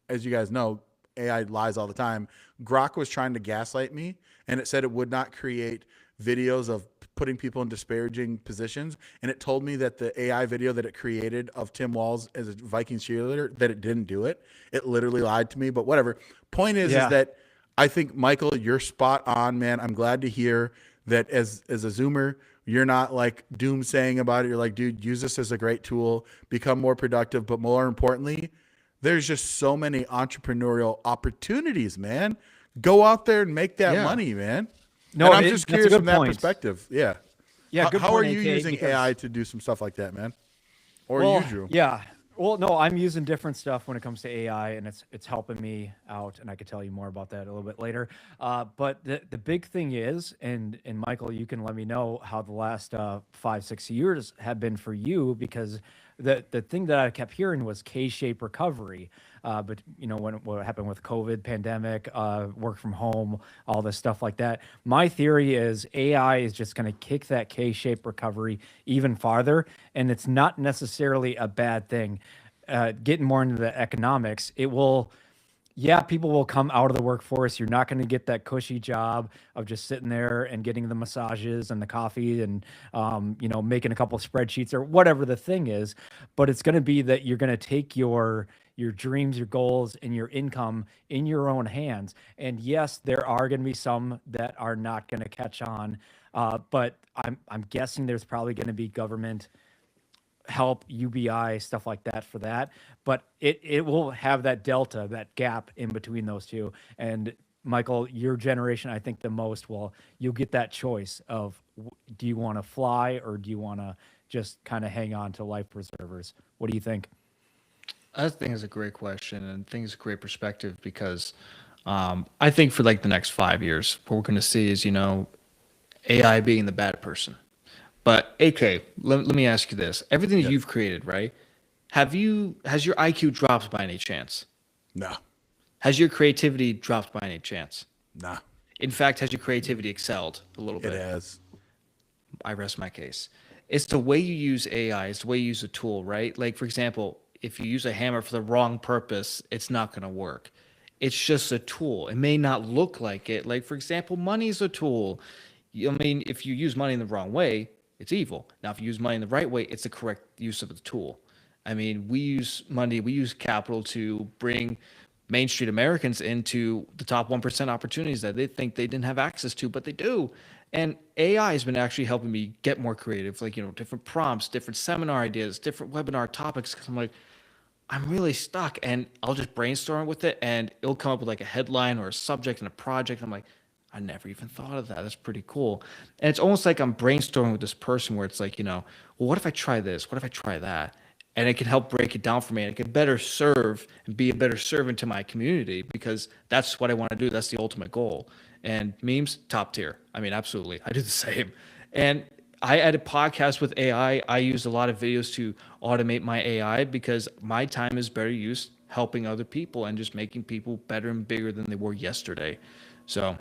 as you guys know, AI lies all the time. Grok was trying to gaslight me, and it said it would not create videos of putting people in disparaging positions. And it told me that the AI video that it created of Tim Walz as a Vikings cheerleader, that it didn't do it. It literally lied to me, but whatever. Point is that I think, Michael, you're spot on, man. I'm glad to hear that as a Zoomer, you're not like doomsaying about it. You're like, dude, use this as a great tool, become more productive. But more importantly, there's just so many entrepreneurial opportunities, man. Go out there and make that money, man. No, and I'm just curious from that perspective. Yeah. Yeah. How are you using AI to do some stuff like that, man? Or you, Drew? Yeah. Well, no, I'm using different stuff when it comes to AI, and it's helping me out, and I could tell you more about that a little bit later. But the big thing is, and Michael, you can let me know how the last 5-6 years have been for you, because the thing that I kept hearing was K-shaped recovery. But when what happened with COVID, pandemic, work from home, all this stuff like that. My theory is AI is just going to kick that K-shaped recovery even farther, and it's not necessarily a bad thing. Getting more into the economics, it will. Yeah, people will come out of the workforce. You're not going to get that cushy job of just sitting there and getting the massages and the coffee and making a couple of spreadsheets or whatever the thing is. But it's going to be that you're going to take your dreams, your goals, and your income in your own hands. And yes, there are going to be some that are not going to catch on, but I'm guessing there's probably going to be government help, UBI, stuff like that for that. But it will have that delta, that gap in between those two. And Michael, your generation, I think the most you'll get that choice of do you want to fly or do you want to just kind of hang on to life preservers? What do you think? I think it's a great question, and I think it's a great perspective because I think for like the next 5 years, what we're going to see is, AI being the bad person. But AK, let me ask you this: everything that you've created, right? Has your IQ dropped by any chance? No, Has your creativity dropped by any chance? nah, In fact, has your creativity excelled a little it bit? has. I rest my case. It's the way you use AI. It's the way you use a tool, right? Like, for example, if you use a hammer for the wrong purpose, it's not going to work. It's just a tool. It may not look like it. Like, for example, money is a tool. I mean, if you use money in the wrong way, it's evil. Now, if you use money in the right way, it's the correct use of the tool. I mean, we use money, we use capital to bring Main Street Americans into the top 1% opportunities that they think they didn't have access to, but they do. And AI has been actually helping me get more creative, like, different prompts, different seminar ideas, different webinar topics. Cause I'm like, I'm really stuck and I'll just brainstorm with it and it'll come up with like a headline or a subject and a project. I'm like, I never even thought of that. That's pretty cool. And it's almost like I'm brainstorming with this person where it's like, well, what if I try this? What if I try that? And it can help break it down for me and it can better serve and be a better servant to my community because that's what I want to do. That's the ultimate goal. And memes, top tier. I mean, absolutely. I do the same. And I edit podcasts with AI. I use a lot of videos to automate my AI because my time is better used helping other people and just making people better and bigger than they were yesterday. So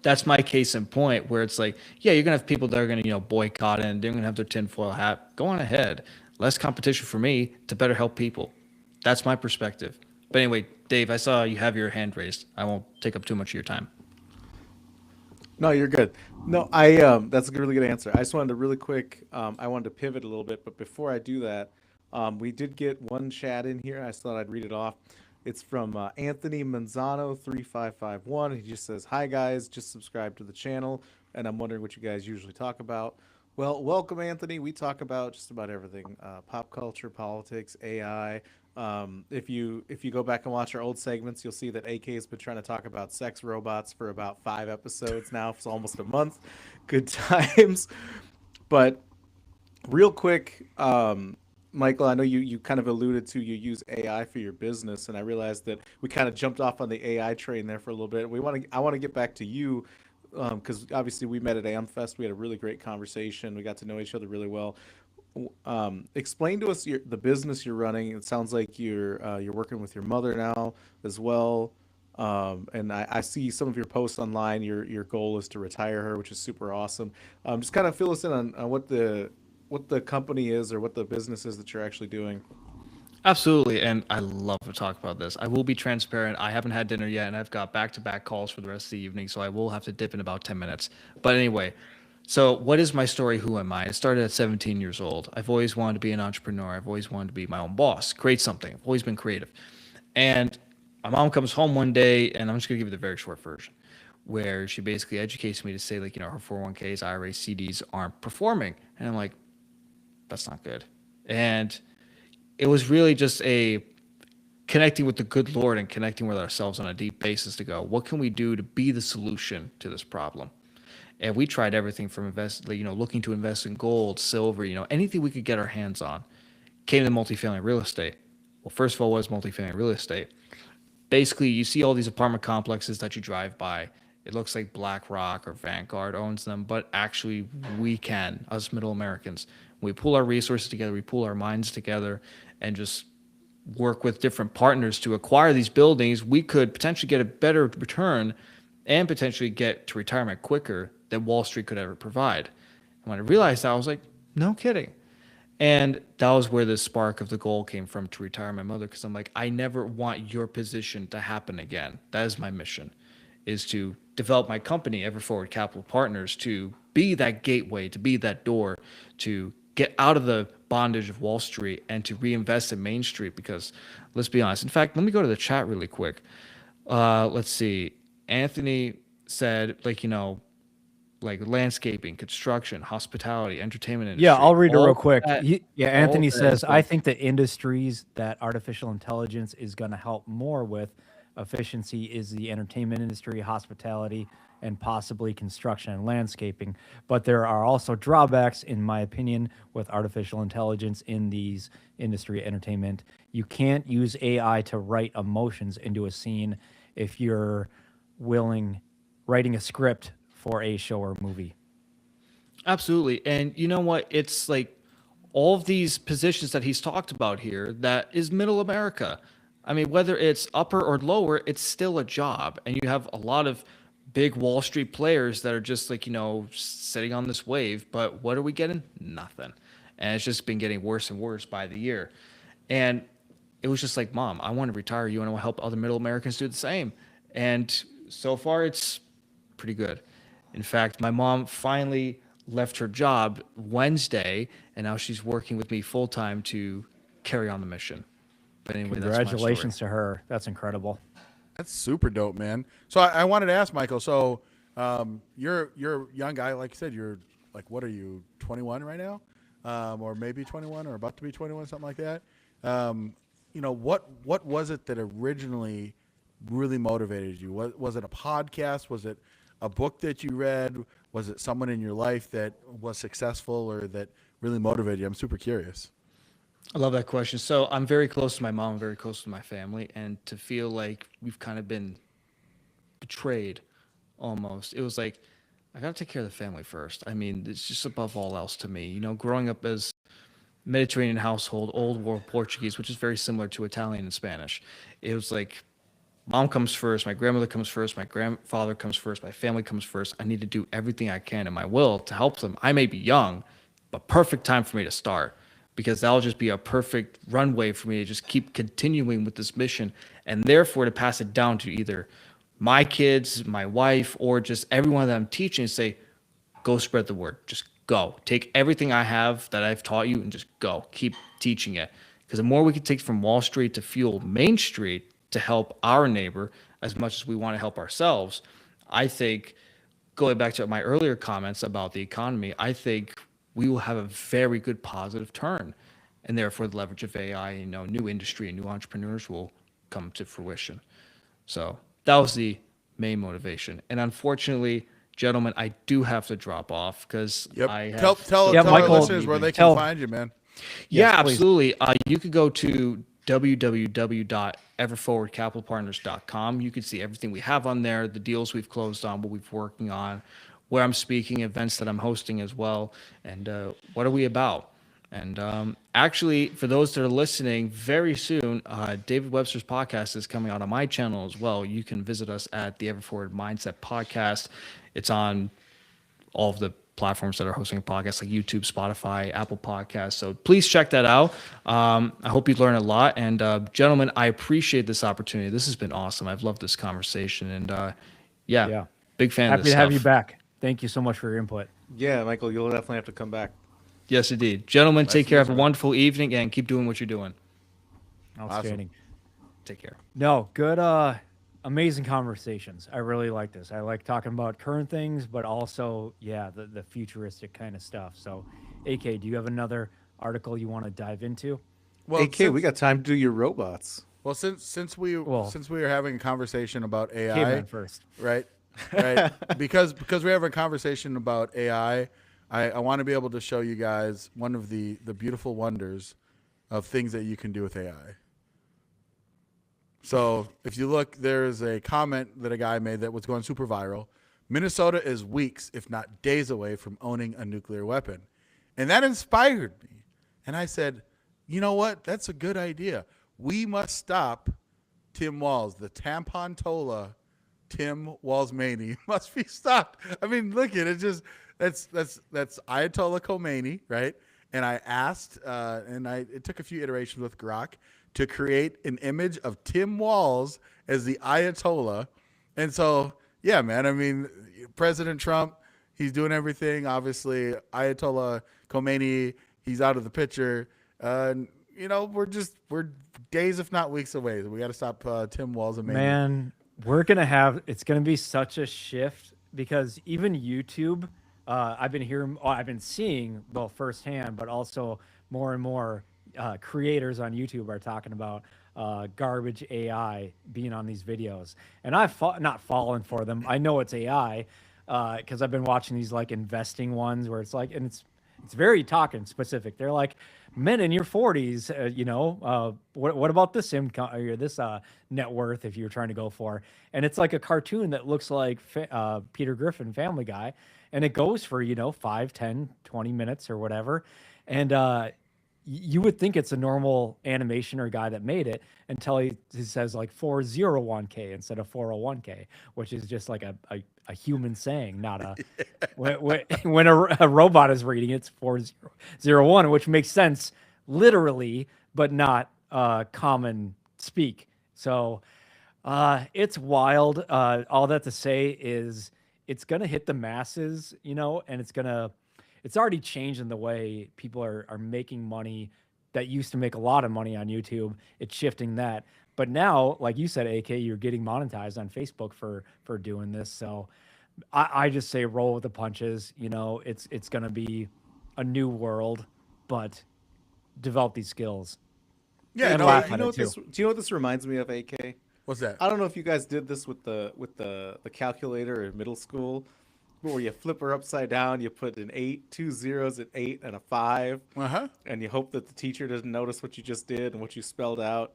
that's my case in point where it's like, yeah, you're gonna have people that are gonna, boycott and they're gonna have their tinfoil hat. Go on ahead. Less competition for me to better help people. That's my perspective. But anyway, Dave, I saw you have your hand raised. I won't take up too much of your time. No, you're good. No, that's a really good answer. I just wanted to really quick, I wanted to pivot a little bit, but before I do that, we did get one chat in here. I just thought I'd read it off. It's from Anthony Manzano 3551. He just says, "Hi guys, just subscribed to the channel, and I'm wondering what you guys usually talk about." Well, welcome, Anthony. We talk about just about everything: pop culture, politics, AI. If you go back and watch our old segments, you'll see that AK has been trying to talk about sex robots for about 5 episodes now. It's almost a month. Good times. But real quick, Michael, I know you kind of alluded to you use AI for your business, and I realized that we kind of jumped off on the AI train there for a little bit. I want to get back to you because obviously we met at AmFest. We had a really great conversation. We got to know each other really well. Explain to us the business you're running. It sounds like you're working with your mother now as well. And I see some of your posts online. Your goal is to retire her, which is super awesome. Just kind of fill us in on what the company is or what the business is that you're actually doing. Absolutely. And I love to talk about this. I will be transparent. I haven't had dinner yet and I've got back-to-back calls for the rest of the evening. So I will have to dip in about 10 minutes. But anyway, so what is my story? Who am I? I started at 17 years old. I've always wanted to be an entrepreneur. I've always wanted to be my own boss, create something. I've always been creative. And my mom comes home one day, and I'm just going to give you the very short version, where she basically educates me to say, like, her 401ks, IRAs, CDs aren't performing. And I'm like, that's not good. And it was really just a connecting with the good Lord and connecting with ourselves on a deep basis to go, what can we do to be the solution to this problem? And we tried everything from looking to invest in gold, silver, anything we could get our hands on. Came to multifamily real estate. Well, first of all, what is multifamily real estate? Basically, you see all these apartment complexes that you drive by. It looks like BlackRock or Vanguard owns them, but actually we can, us middle Americans, we pool our resources together, we pool our minds together, and just work with different partners to acquire these buildings, we could potentially get a better return and potentially get to retirement quicker than Wall Street could ever provide. And when I realized that, I was like, no kidding. And that was where the spark of the goal came from, to retire my mother, because I'm like, I never want your position to happen again. That is my mission, is to develop my company, Ever Forward Capital Partners, to be that gateway, to be that door, to get out of the bondage of Wall Street and to reinvest in Main Street. Because let's be honest. In fact, let me go to the chat really quick. Let's see. Anthony said, like landscaping, construction, hospitality, entertainment industry. Yeah, I'll read it all real quick. that- Anthony all that says, is I think the industries that artificial intelligence is going to help more with efficiency is the entertainment industry, hospitality, and possibly construction and landscaping. But there are also drawbacks, in my opinion, with artificial intelligence in these industry entertainment. You can't use AI to write emotions into a scene if you're writing a script for a show or movie. Absolutely. And you know what? It's like all of these positions that he's talked about here, that is middle America. I mean, whether it's upper or lower, it's still a job. And you have a lot of big Wall Street players that are just like, sitting on this wave. But what are we getting? Nothing. And it's just been getting worse and worse by the year. And it was just like, Mom, I want to retire. You want to help other middle Americans do the same. And so far, it's pretty good. In fact, my mom finally left her job Wednesday, and now she's working with me full time to carry on the mission. But anyway, Congratulations to her. That's incredible. That's super dope, man. So I wanted to ask Michael. So you're a young guy, like you said. You're like, what are you, 21 right now, or maybe 21, or about to be 21, something like that. What was it that originally really motivated you? Was it a podcast? Was it a book that you read? Was it someone in your life that was successful or that really motivated you? I'm super curious. I love that question. So I'm very close to my mom, very close to my family, and to feel like we've kind of been betrayed almost. It was like, I got to take care of the family first. I mean, it's just above all else to me. Growing up as Mediterranean household, old world Portuguese, which is very similar to Italian and Spanish. It was like, Mom comes first, my grandmother comes first, my grandfather comes first, my family comes first. I need to do everything I can in my will to help them. I may be young, but perfect time for me to start, because that'll just be a perfect runway for me to just keep continuing with this mission, and therefore to pass it down to either my kids, my wife, or just everyone that I'm teaching, and say, go spread the word. Just go. Take everything I have that I've taught you and just go. Keep teaching it. Because the more we can take from Wall Street to fuel Main Street, to help our neighbor as much as we want to help ourselves, I think, going back to my earlier comments about the economy, I think we will have a very good positive turn, and therefore the leverage of AI, new industry and new entrepreneurs will come to fruition. So that was the main motivation. And unfortunately, gentlemen, I do have to drop off because I have tell Michael, our listeners where they can find you, man. Yeah, Yes, please. absolutely. You could go to www.everforwardcapitalpartners.com. You can see everything we have on there, the deals we've closed on, what we've working on, where I'm speaking, events that I'm hosting as well, and what are we about. And actually, for those that are listening, very soon, David Webster's podcast is coming out on my channel as well. You can visit us at the Everforward Mindset Podcast. It's on all of the platforms that are hosting podcasts like YouTube, Spotify, Apple Podcasts. So please check that out. I hope you learn a lot. And gentlemen, I appreciate this opportunity. This has been awesome. I've loved this conversation. And yeah, big fan of Happy this to have stuff. you back. Thank you so much for your input. Yeah, Michael, you'll definitely have to come back. Yes, indeed. Gentlemen, take care. Have a wonderful evening and keep doing what you're doing. Outstanding. Take care. No, good, amazing conversations. I really like this. I like talking about current things, but also, the futuristic kind of stuff. So, AK, do you have another article you want to dive into? Well, AK, we got time to do your robots. Well, since we were having a conversation about AI, Caveman first. right? because we're having a conversation about AI, I want to be able to show you guys one of the beautiful wonders of things that you can do with AI. So if you look, there's a comment that a guy made that was going super viral. Minnesota is weeks, if not days away from owning a nuclear weapon. And that inspired me. And I said, you know what? That's a good idea. We must stop Tim Walz, the tampon tola Tim Walz-Maney must be stopped. I mean, look at it. Just that's Ayatollah Khomeini, right? And I asked, it took a few iterations with Grok to create an image of Tim Walz as the Ayatollah. And so, yeah, man. I mean, President Trump, he's doing everything. Obviously, Ayatollah Khomeini, he's out of the picture. You know, we're days, if not weeks away. We got to stop Tim Walz-Maney. Man, it's gonna be such a shift because even YouTube, I've been seeing both firsthand, but also more and more creators on YouTube are talking about garbage AI being on these videos, and I've not fallen for them. I know it's AI because I've been watching these like investing ones where it's like, and it's very talking specific. They're like, men in your 40s, what about this income or this net worth if you're trying to go for? And it's like a cartoon that looks like Peter Griffin, Family Guy, and it goes for 5, 10, 20 minutes or whatever. And you would think it's a normal animation or guy that made it until he says like 401k instead of 401k, which is just like a human saying, not a when a robot is reading it's 401, which makes sense literally, but not common speak. So it's wild. All that to say is it's gonna hit the masses, and it's already changing the way people are making money that used to make a lot of money on YouTube. It's shifting that. But now, like you said, AK, you're getting monetized on Facebook for doing this. So I just say roll with the punches. It's going to be a new world, but develop these skills. Yeah, and no, laugh Do at you know it too. do you know what this reminds me of, AK? What's that? I don't know if you guys did this with the calculator in middle school, where you flip her upside down, you put an 8, 2 zeros, an 8, and a 5, and you hope that the teacher doesn't notice what you just did and what you spelled out.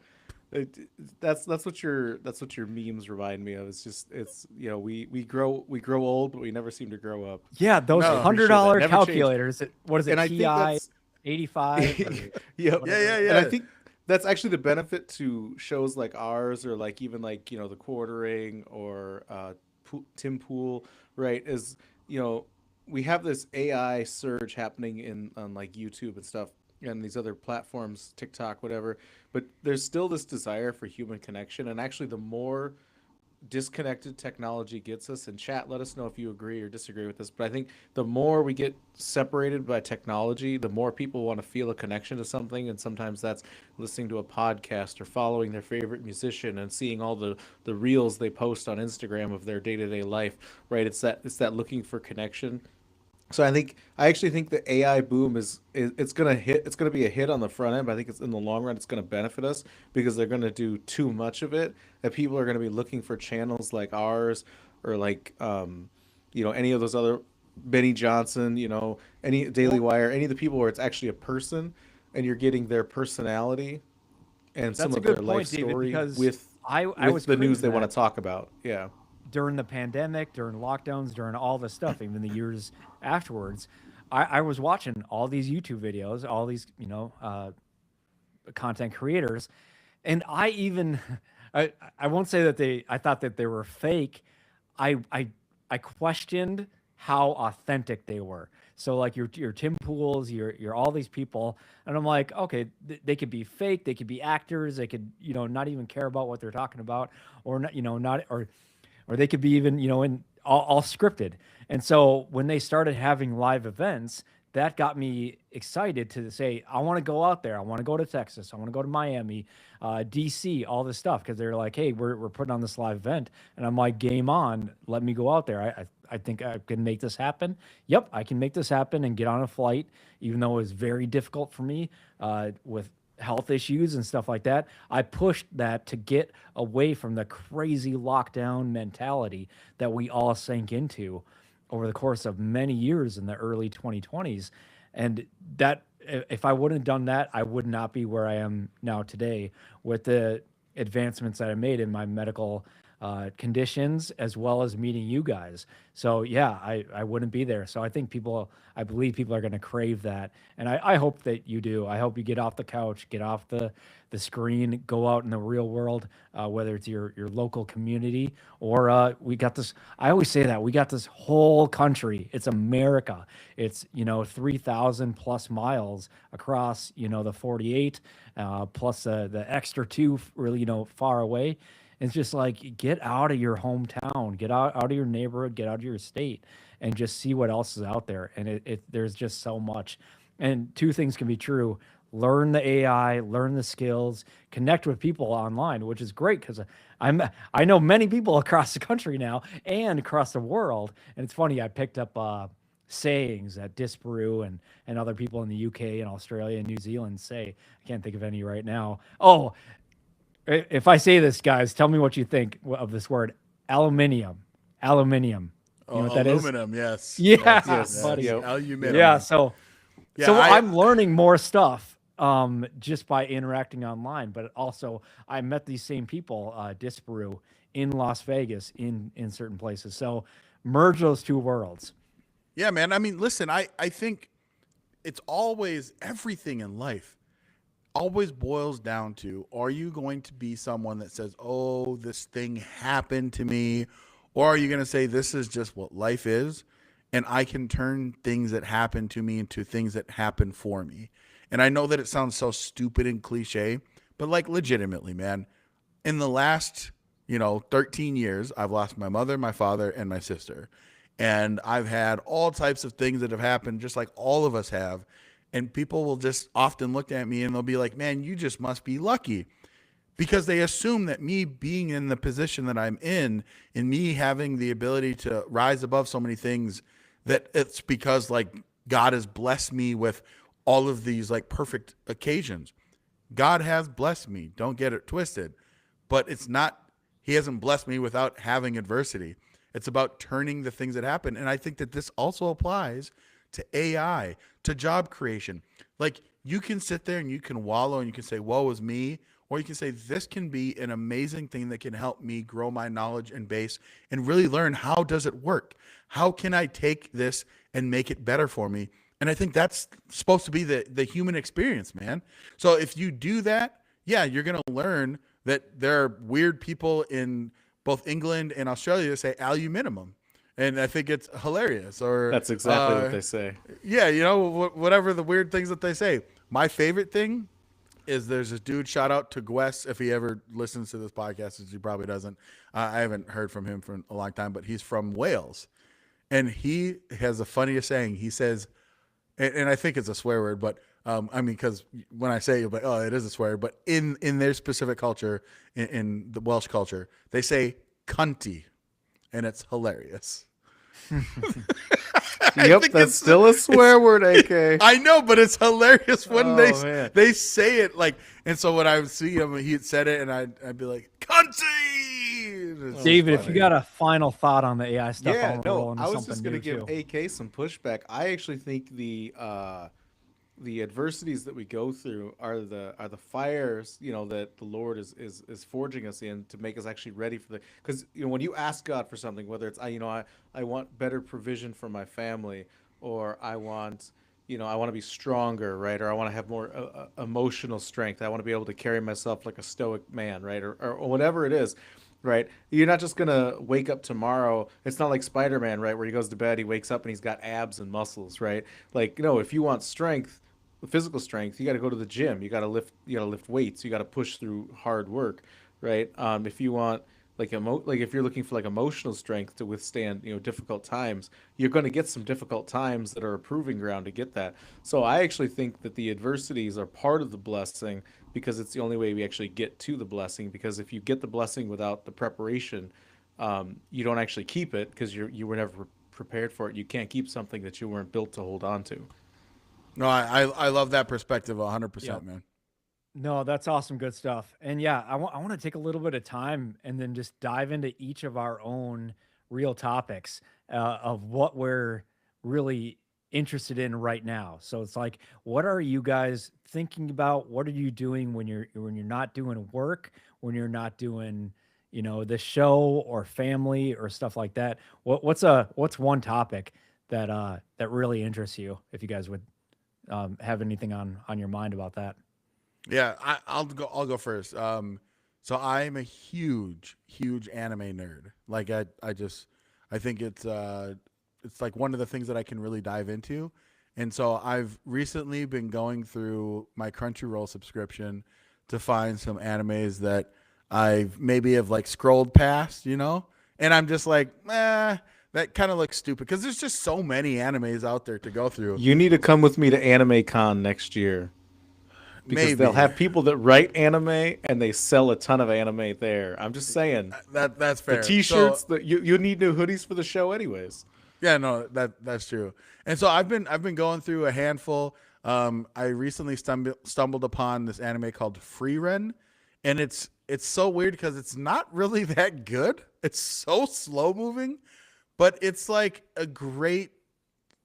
That's what your memes remind me of. It's we grow old, but we never seem to grow up. Yeah, those No, $100 Never calculators. What is it? And I think TI that's 85. Yep. Yeah. And I think that's actually the benefit to shows like ours, or like even like the Quartering or Tim Pool, right? Is we have this AI surge happening on like YouTube and stuff and these other platforms, TikTok, whatever. But there's still this desire for human connection, and actually, the more disconnected technology gets us, and chat, let us know if you agree or disagree with this, but I think the more we get separated by technology, the more people want to feel a connection to something, and sometimes that's listening to a podcast or following their favorite musician and seeing all the reels they post on Instagram of their day-to-day life, right? It's that looking for connection. So I actually think the AI boom it's gonna be a hit on the front end, but I think it's in the long run it's gonna benefit us because they're gonna do too much of it, that people are gonna be looking for channels like ours or like any of those other Benny Johnson, any Daily Wire, any of the people where it's actually a person and you're getting their personality and some That's a of their good life point, David, story because with I was the news craving they want that to talk about. Yeah. during the pandemic, during lockdowns, during all this stuff, even the years afterwards. I was watching all these YouTube videos, all these content creators, and I even I won't say that I thought that they were fake. I questioned how authentic they were. So like your Tim Pools, your all these people, and I'm like, okay, they could be fake, they could be actors, they could not even care about what they're talking about, or not not or they could be even in all scripted. And so when they started having live events, that got me excited to say, I want to go out there. I want to go to Texas. I want to go to Miami, DC, all this stuff. Cause they're like, hey, we're putting on this live event. And I'm like, game on, let me go out there. I think I can make this happen. Yep, I can make this happen and get on a flight, even though it was very difficult for me with health issues and stuff like that. I pushed that to get away from the crazy lockdown mentality that we all sank into over the course of many years in the early 2020s. And that, if I wouldn't have done that, I would not be where I am now today with the advancements that I made in my medical conditions as well as meeting you guys. So yeah, I wouldn't be there. So I believe people are going to crave that. And I hope that you do. I hope you get off the couch, get off the screen, go out in the real world, whether it's your local community or we got this. I always say that we got this whole country. It's America. It's 3,000 plus miles across the 48 plus the extra two really far away. It's just like get out of your hometown, get out of your neighborhood, get out of your state, and just see what else is out there. And there's just so much. And two things can be true: learn the AI, learn the skills, connect with people online, which is great because I know many people across the country now and across the world. And it's funny, I picked up sayings that Disparu and other people in the UK and Australia and New Zealand say. I can't think of any right now. Oh, if I say this, guys, tell me what you think of this word, aluminium. Aluminium. You know what that is? Aluminum, yes. Yeah, Yes, buddy. yep. Aluminum. Yeah, so Yeah, I'm learning more stuff just by interacting online, but also I met these same people, Disparu, in Las Vegas in certain places. So merge those two worlds. Yeah, man. I mean, listen, I think it's always everything in life always boils down to, are you going to be someone that says, oh, this thing happened to me? Or are you going to say, this is just what life is, and I can turn things that happen to me into things that happen for me? And I know that it sounds so stupid and cliche, but like legitimately, man, in the last, 13 years, I've lost my mother, my father, and my sister. And I've had all types of things that have happened, just like all of us have. And people will just often look at me and they'll be like, man, you just must be lucky, because they assume that me being in the position that I'm in and me having the ability to rise above so many things, that it's because like God has blessed me with all of these like perfect occasions. God has blessed me. Don't get it twisted, but it's not, he hasn't blessed me without having adversity. It's about turning the things that happen. And I think that this also applies to AI, to job creation. Like you can sit there and you can wallow and you can say, woe is me. Or you can say, this can be an amazing thing that can help me grow my knowledge and base and really learn, how does it work? How can I take this and make it better for me? And I think that's supposed to be the human experience, man. So if you do that, yeah, you're going to learn that there are weird people in both England and Australia that say aluminum. And I think it's hilarious. Or That's exactly what they say. Yeah, whatever the weird things that they say. My favorite thing is there's this dude, shout out to Gwes, if he ever listens to this podcast, which he probably doesn't. I haven't heard from him for a long time, but he's from Wales. And he has the funniest saying. He says, and I think it's a swear word, but I mean, because when I say it, you'll be like, oh, it is a swear. But in their specific culture, in the Welsh culture, they say cunty, and it's hilarious. Yep, that's still a swear word, AK. I know, but it's hilarious when man. they say it like. And so when I would see him, he said it, and I'd be like, "Cunty." David, if you got a final thought on the AI stuff, Yeah, I'll roll into I was something just going to new, give too. AK some pushback. I actually think the adversities that we go through are the fires, that the Lord is forging us in to make us actually ready for the, because when you ask God for something, whether it's I want better provision for my family, or I want to be stronger, right, or I want to have more emotional strength, I want to be able to carry myself like a stoic man, right, or whatever it is. Right, you're not just gonna wake up tomorrow. It's not like Spider-Man, right, where he goes to bed, he wakes up and he's got abs and muscles, right? Like, if you want strength, physical strength, you got to go to the gym. You got to lift weights. You got to push through hard work, right? If you want like if you're looking for like emotional strength to withstand difficult times, you're going to get some difficult times that are a proving ground to get that. So I actually think that the adversities are part of the blessing, because it's the only way we actually get to the blessing. Because if you get the blessing without the preparation, you don't actually keep it, because you were never prepared for it. You can't keep something that you weren't built to hold on to. No, I love that perspective 100%, Yep. man. No, that's awesome. Good stuff. And yeah, I want to take a little bit of time and then just dive into each of our own real topics of what we're really interested in right now. So it's like, what are you guys thinking about? What are you doing when you're not doing work, when you're not doing, the show or family or stuff like that, what's one topic that really interests you? If you guys would have anything on your mind about that. Yeah, I'll go. I'll go first. So I'm a huge anime nerd. Like I think it's like one of the things that I can really dive into. And so I've recently been going through my Crunchyroll subscription to find some animes that I've maybe have like scrolled past, and I'm just like, that kind of looks stupid because there's just so many animes out there to go through. You need to come with me to Anime Con next year because Maybe they'll have people that write anime and they sell a ton of anime there. I'm just saying. that's fair. The T-shirts that you need new hoodies for the show, anyways. Yeah, no, that's true. And so I've been going through a handful. I recently stumbled upon this anime called Free Ren, and it's so weird because it's not really that good. It's so slow moving, but it's like a great,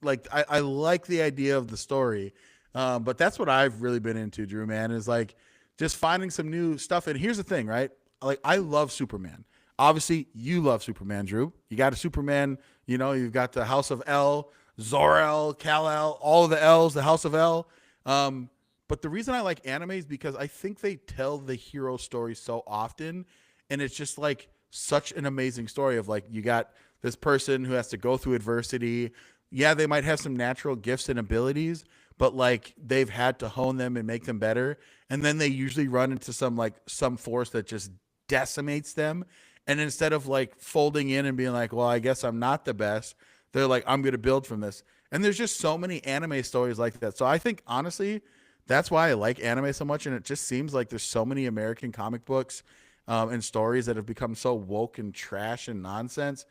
like I like the idea of the story. But that's what I've really been into, Drew, man, is like just finding some new stuff. And here's the thing, right? Like I love Superman. Obviously, you love Superman, Drew. You got a Superman, you've got the House of L, Zor-El, Kal-El, all of the L's, the House of L. But the reason I like anime is because I think they tell the hero story so often, and it's just like such an amazing story of like you got this person who has to go through adversity. Yeah, they might have some natural gifts and abilities, but like they've had to hone them and make them better. And then they usually run into some force that just decimates them. And instead of like folding in and being like, well, I guess I'm not the best, they're like, I'm going to build from this. And there's just so many anime stories like that. So I think honestly, that's why I like anime so much. And it just seems like there's so many American comic books and stories that have become so woke and trash and nonsense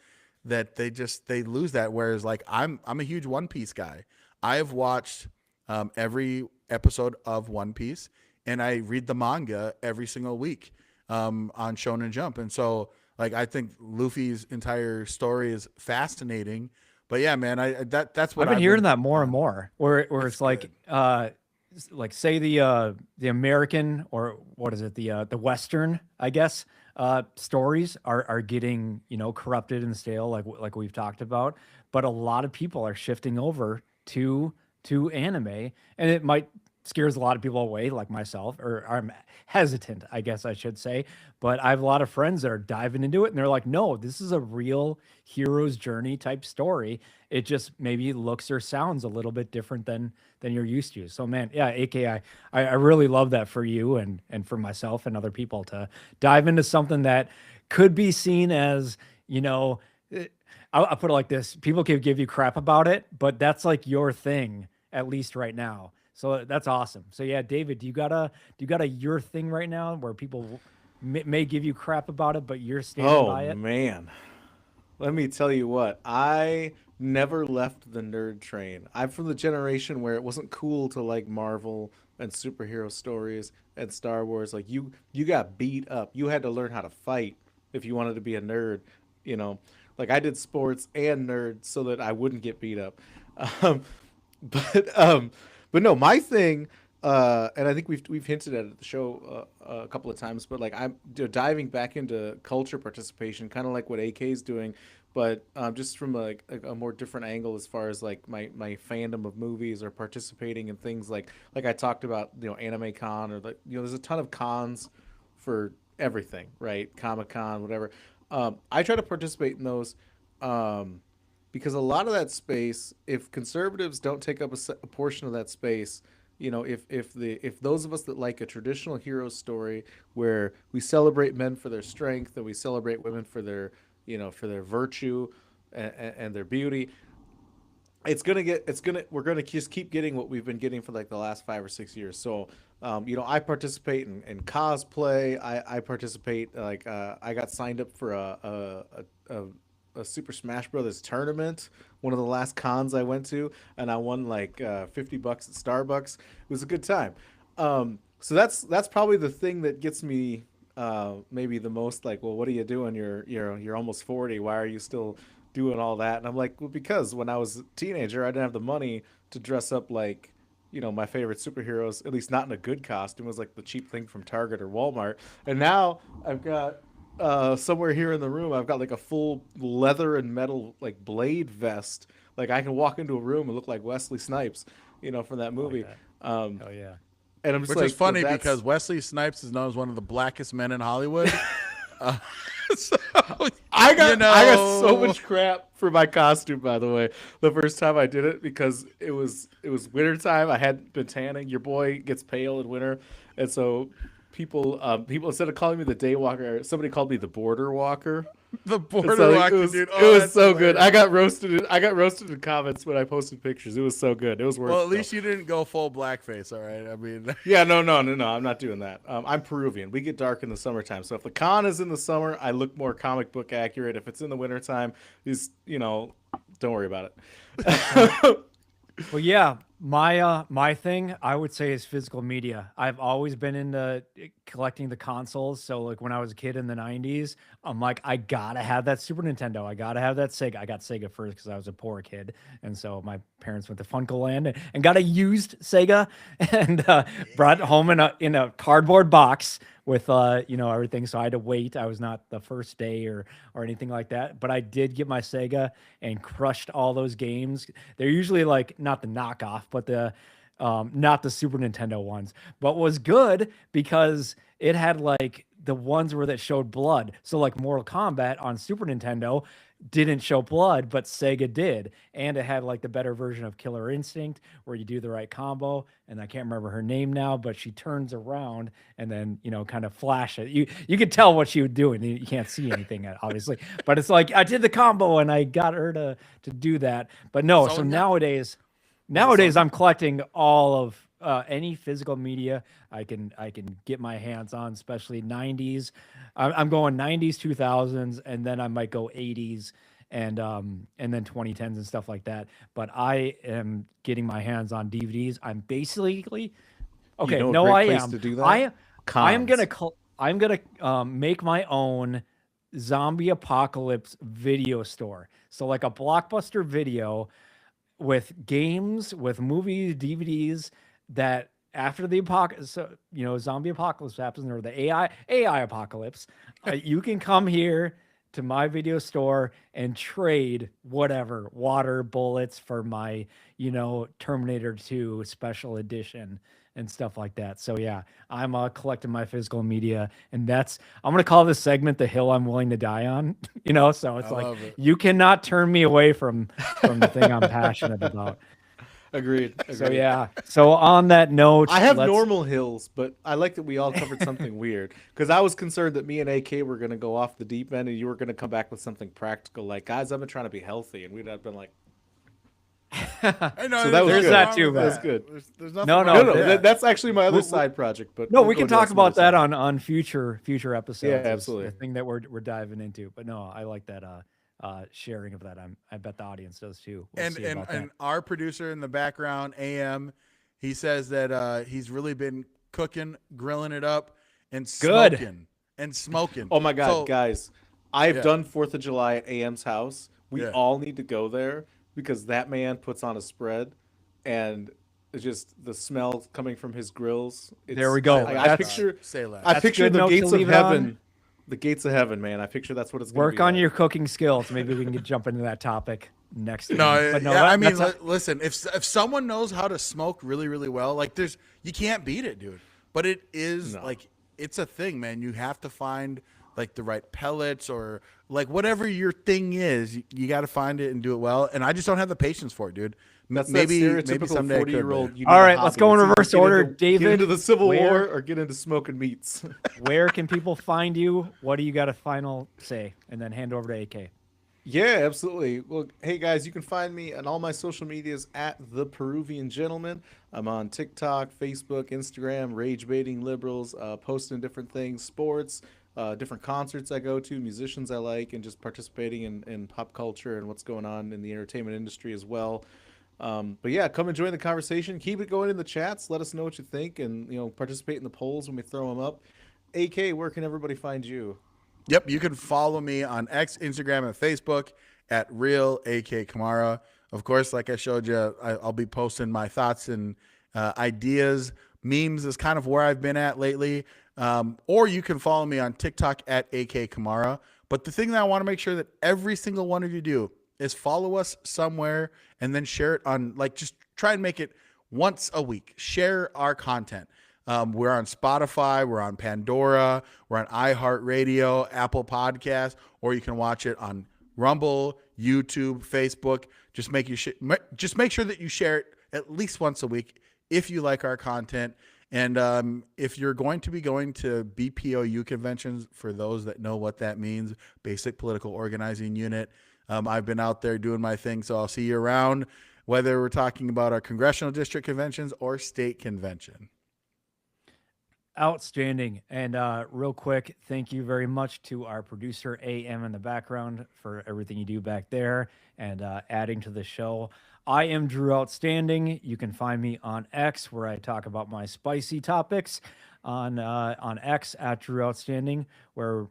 that they lose that. Whereas like I'm a huge One Piece guy. I have watched every episode of One Piece, and I read the manga every single week on Shonen Jump. And so like I think Luffy's entire story is fascinating. But yeah, man, that's what I've been hearing that more and more, where it's good. like say the American, or what is it, the Western, I guess, stories are getting corrupted and stale, like we've talked about, but a lot of people are shifting over to anime, and it might scares a lot of people away, like myself, or I'm hesitant, I guess I should say. But I have a lot of friends that are diving into it, and they're like, no, this is a real hero's journey type story. It just maybe looks or sounds a little bit different than you're used to. So man, yeah, AK, I really love that for you and for myself and other people to dive into something that could be seen as, I'll put it like this: people can give you crap about it, but that's like your thing, at least right now. So that's awesome. So yeah, David, do you got a your thing right now where people may give you crap about it, but you're standing by it? Oh man, let me tell you what, I never left the nerd train. I'm from the generation where it wasn't cool to like Marvel and superhero stories and Star Wars. Like you got beat up. You had to learn how to fight if you wanted to be a nerd. Like I did sports and nerd so that I wouldn't get beat up. Um, but but no, my thing, and I think we've hinted at it at the show a couple of times, but like I'm diving back into culture participation, kind of like what AK is doing, but just from a more different angle as far as like my fandom of movies or participating in things like I talked about, Anime Con, or there's a ton of cons for everything, right? Comic Con, whatever. I try to participate in those. Because a lot of that space, if conservatives don't take up a portion of that space, if those of us that like a traditional hero story where we celebrate men for their strength and we celebrate women for their virtue and their beauty, we're gonna just keep getting what we've been getting for like the last 5 or 6 years. So I participate in cosplay. I participate, like I got signed up for a Super Smash Brothers tournament, one of the last cons I went to, and I won like $50 at Starbucks. It was a good time. So that's probably the thing that gets me maybe the most, like, well, what are you doing? You're almost 40. Why are you still doing all that? And I'm like, well, because when I was a teenager, I didn't have the money to dress up like my favorite superheroes, at least not in a good costume. It was like the cheap thing from Target or Walmart. And now I've got somewhere here in the room, I've got like a full leather and metal like blade vest. Like I can walk into a room and look like Wesley Snipes, from that movie. that. Um, Oh yeah. and I'm just Which like, is funny that's, because Wesley Snipes is known as one of the blackest men in Hollywood. So, I got you I got so know. much crap for my costume, by the way, the first time I did it, because it was winter time. I hadn't been tanning. Your boy gets pale in winter, and so people instead of calling me the day walker, somebody called me the border walker. The And border so walker, dude. it was That's so good. hilarious. I got roasted in comments when I posted pictures. It was so good. It was worth Well, it. at least you didn't go full blackface, all right? I mean, Yeah, no. I'm not doing that. I'm Peruvian. We get dark in the summertime. So if the con is in the summer, I look more comic book accurate. If it's in the wintertime, don't worry about it. Well, yeah, my thing I would say is physical media. I've always been into collecting the consoles. So like when I was a kid in the 90s, I'm like, I gotta have that Super Nintendo. I gotta have that Sega. I got Sega first because I was a poor kid. And so my parents went to Funkoland and got a used Sega and brought it home in a cardboard box with everything. So I had to wait. I was not the first day or anything like that. But I did get my Sega and crushed all those games. They're usually like not the knockoff, but the not the Super Nintendo ones. But was good because it had like the ones where that showed blood. So like Mortal Kombat on Super Nintendo didn't show blood, but Sega did. And it had like the better version of Killer Instinct where you do the right combo. And I can't remember her name now, but she turns around and then, kind of flash it. You could tell what she was doing. You can't see anything, obviously. But it's like I did the combo and I got her to do that. But no, so nowadays I'm collecting all of any physical media I can get my hands on, especially 90s. I'm going 90s, 2000s, and then I might go 80s and then 2010s and stuff like that. But I am getting my hands on DVDs. I'm basically okay. know a No, great I place am. to do that? I'm gonna Cons. I'm gonna make my own zombie apocalypse video store. So like a Blockbuster Video with games, with movies, DVDs that after the apocalypse, zombie apocalypse happens or the AI apocalypse, you can come here to my video store and trade whatever water bullets for my, Terminator 2 special edition and stuff like that. So yeah, I'm collecting my physical media, and I'm gonna call this segment "The Hill I'm Willing to Die On." So it's I like love it. you cannot turn me away from the thing I'm passionate about. Agreed. So yeah. So on that note, I have let's- normal hills, but I like that we all covered something weird, because I was concerned that me and AK were going to go off the deep end and you were going to come back with something practical, like, guys, I've been trying to be healthy, and we'd have been like, I know So that was there's good. nothing That wrong too, with man. That's good. There's nothing No, wrong no, with no, that. that's actually my other side project. But No, we'll we go can to that talk some other about that time. on future episodes. Yeah, is absolutely. The thing that we're diving into. But no, I like that sharing of that. I bet the audience does too. We'll and see and, about that. and our producer in the background, AM, he says that he's really been cooking, grilling it up, and Good. smoking. Oh my God, So, guys, I've Yeah. done 4th of July at AM's house. We Yeah. all need to go there, because that man puts on a spread, and it's just the smell coming from his grills. There we go. I That's- picture, Say less. I That's a picture good the note to gates of leave it on. heaven. The gates of heaven, man. I picture that's what it's going to Work be on like. your cooking skills. Maybe we can jump into that topic next time. No, But yeah, I mean, that's listen, if someone knows how to smoke really, really well, like you can't beat it, dude. But it is No. like, it's a thing, man. You have to find like the right pellets or like whatever your thing is, you got to find it and do it well. And I just don't have the patience for it, dude. That's maybe that maybe stereotypical someday I could, 40-year-old. but- All right, let's go in reverse order. Get David, into the Civil where- War or get into smoking meats. where can people find you? What do you got a final say? And then hand over to AK. Yeah, absolutely. Well, hey guys, you can find me on all my social medias at The Peruvian Gentleman. I'm on TikTok, Facebook, Instagram, rage baiting liberals, posting different things, sports, different concerts I go to, musicians I like, and just participating in pop culture and what's going on in the entertainment industry as well. But yeah, come and join the conversation. Keep it going in the chats. Let us know what you think, and participate in the polls when we throw them up. AK, where can everybody find you? Yep, you can follow me on X, Instagram, and Facebook at Real AK Kamara. Of course, like I showed you, I'll be posting my thoughts and ideas. Memes is kind of where I've been at lately. Or you can follow me on TikTok at AK Kamara. But the thing that I want to make sure that every single one of you do is follow us somewhere and then share it on, like, just try and make it once a week. Share our content. We're on Spotify, we're on Pandora, we're on iHeartRadio, Apple Podcasts, or you can watch it on Rumble, YouTube, Facebook. Just make sure that you share it at least once a week if you like our content. And if you're going to be going to BPOU conventions, for those that know what that means, Basic Political Organizing Unit, I've been out there doing my thing, so I'll see you around, whether we're talking about our congressional district conventions or state convention. Outstanding. And real quick, thank you very much to our producer, AM, in the background for everything you do back there and adding to the show. I am Drew Outstanding. You can find me on X, where I talk about my spicy topics, on X at Drew Outstanding, where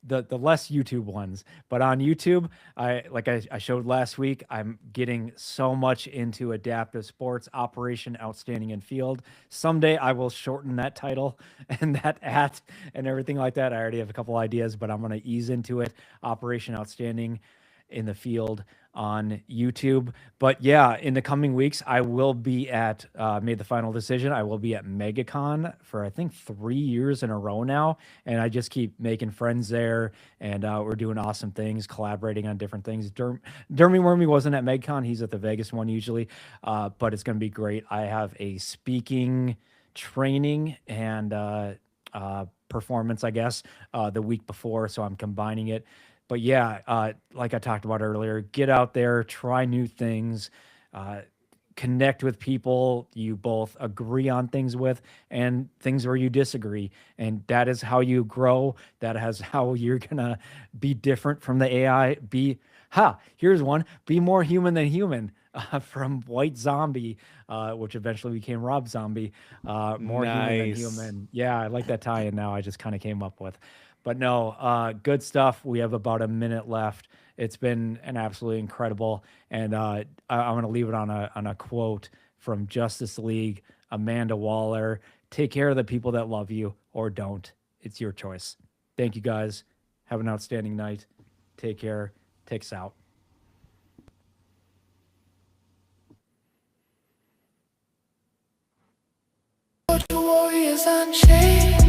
the less YouTube ones, but on YouTube, I showed last week, I'm getting so much into adaptive sports, Operation Outstanding in Field. Someday I will shorten that title and that at and everything like that. I already have a couple ideas, but I'm going to ease into it. Operation Outstanding in the Field on YouTube. But yeah, in the coming weeks, I will be at, made the final decision. I will be at MegaCon for, I think, 3 years in a row now. And I just keep making friends there. And we're doing awesome things, collaborating on different things. Dermy Wormy wasn't at MegaCon. He's at the Vegas one usually. But it's going to be great. I have a speaking training and performance, I guess, the week before. So I'm combining it. But yeah, like I talked about earlier, get out there, try new things, connect with people you both agree on things with and things where you disagree. And that is how you grow. That is how you're going to be different from the AI. Here's one, be more human than human. From White Zombie, which eventually became Rob Zombie. More human than human. Yeah, I like that tie-in now. I just kind of came up with. But no, good stuff. We have about a minute left. It's been an absolutely incredible. And I'm going to leave it on a quote from Justice League, Amanda Waller. Take care of the people that love you or don't. It's your choice. Thank you, guys. Have an outstanding night. Take care. Takes out. Warriors Unchained.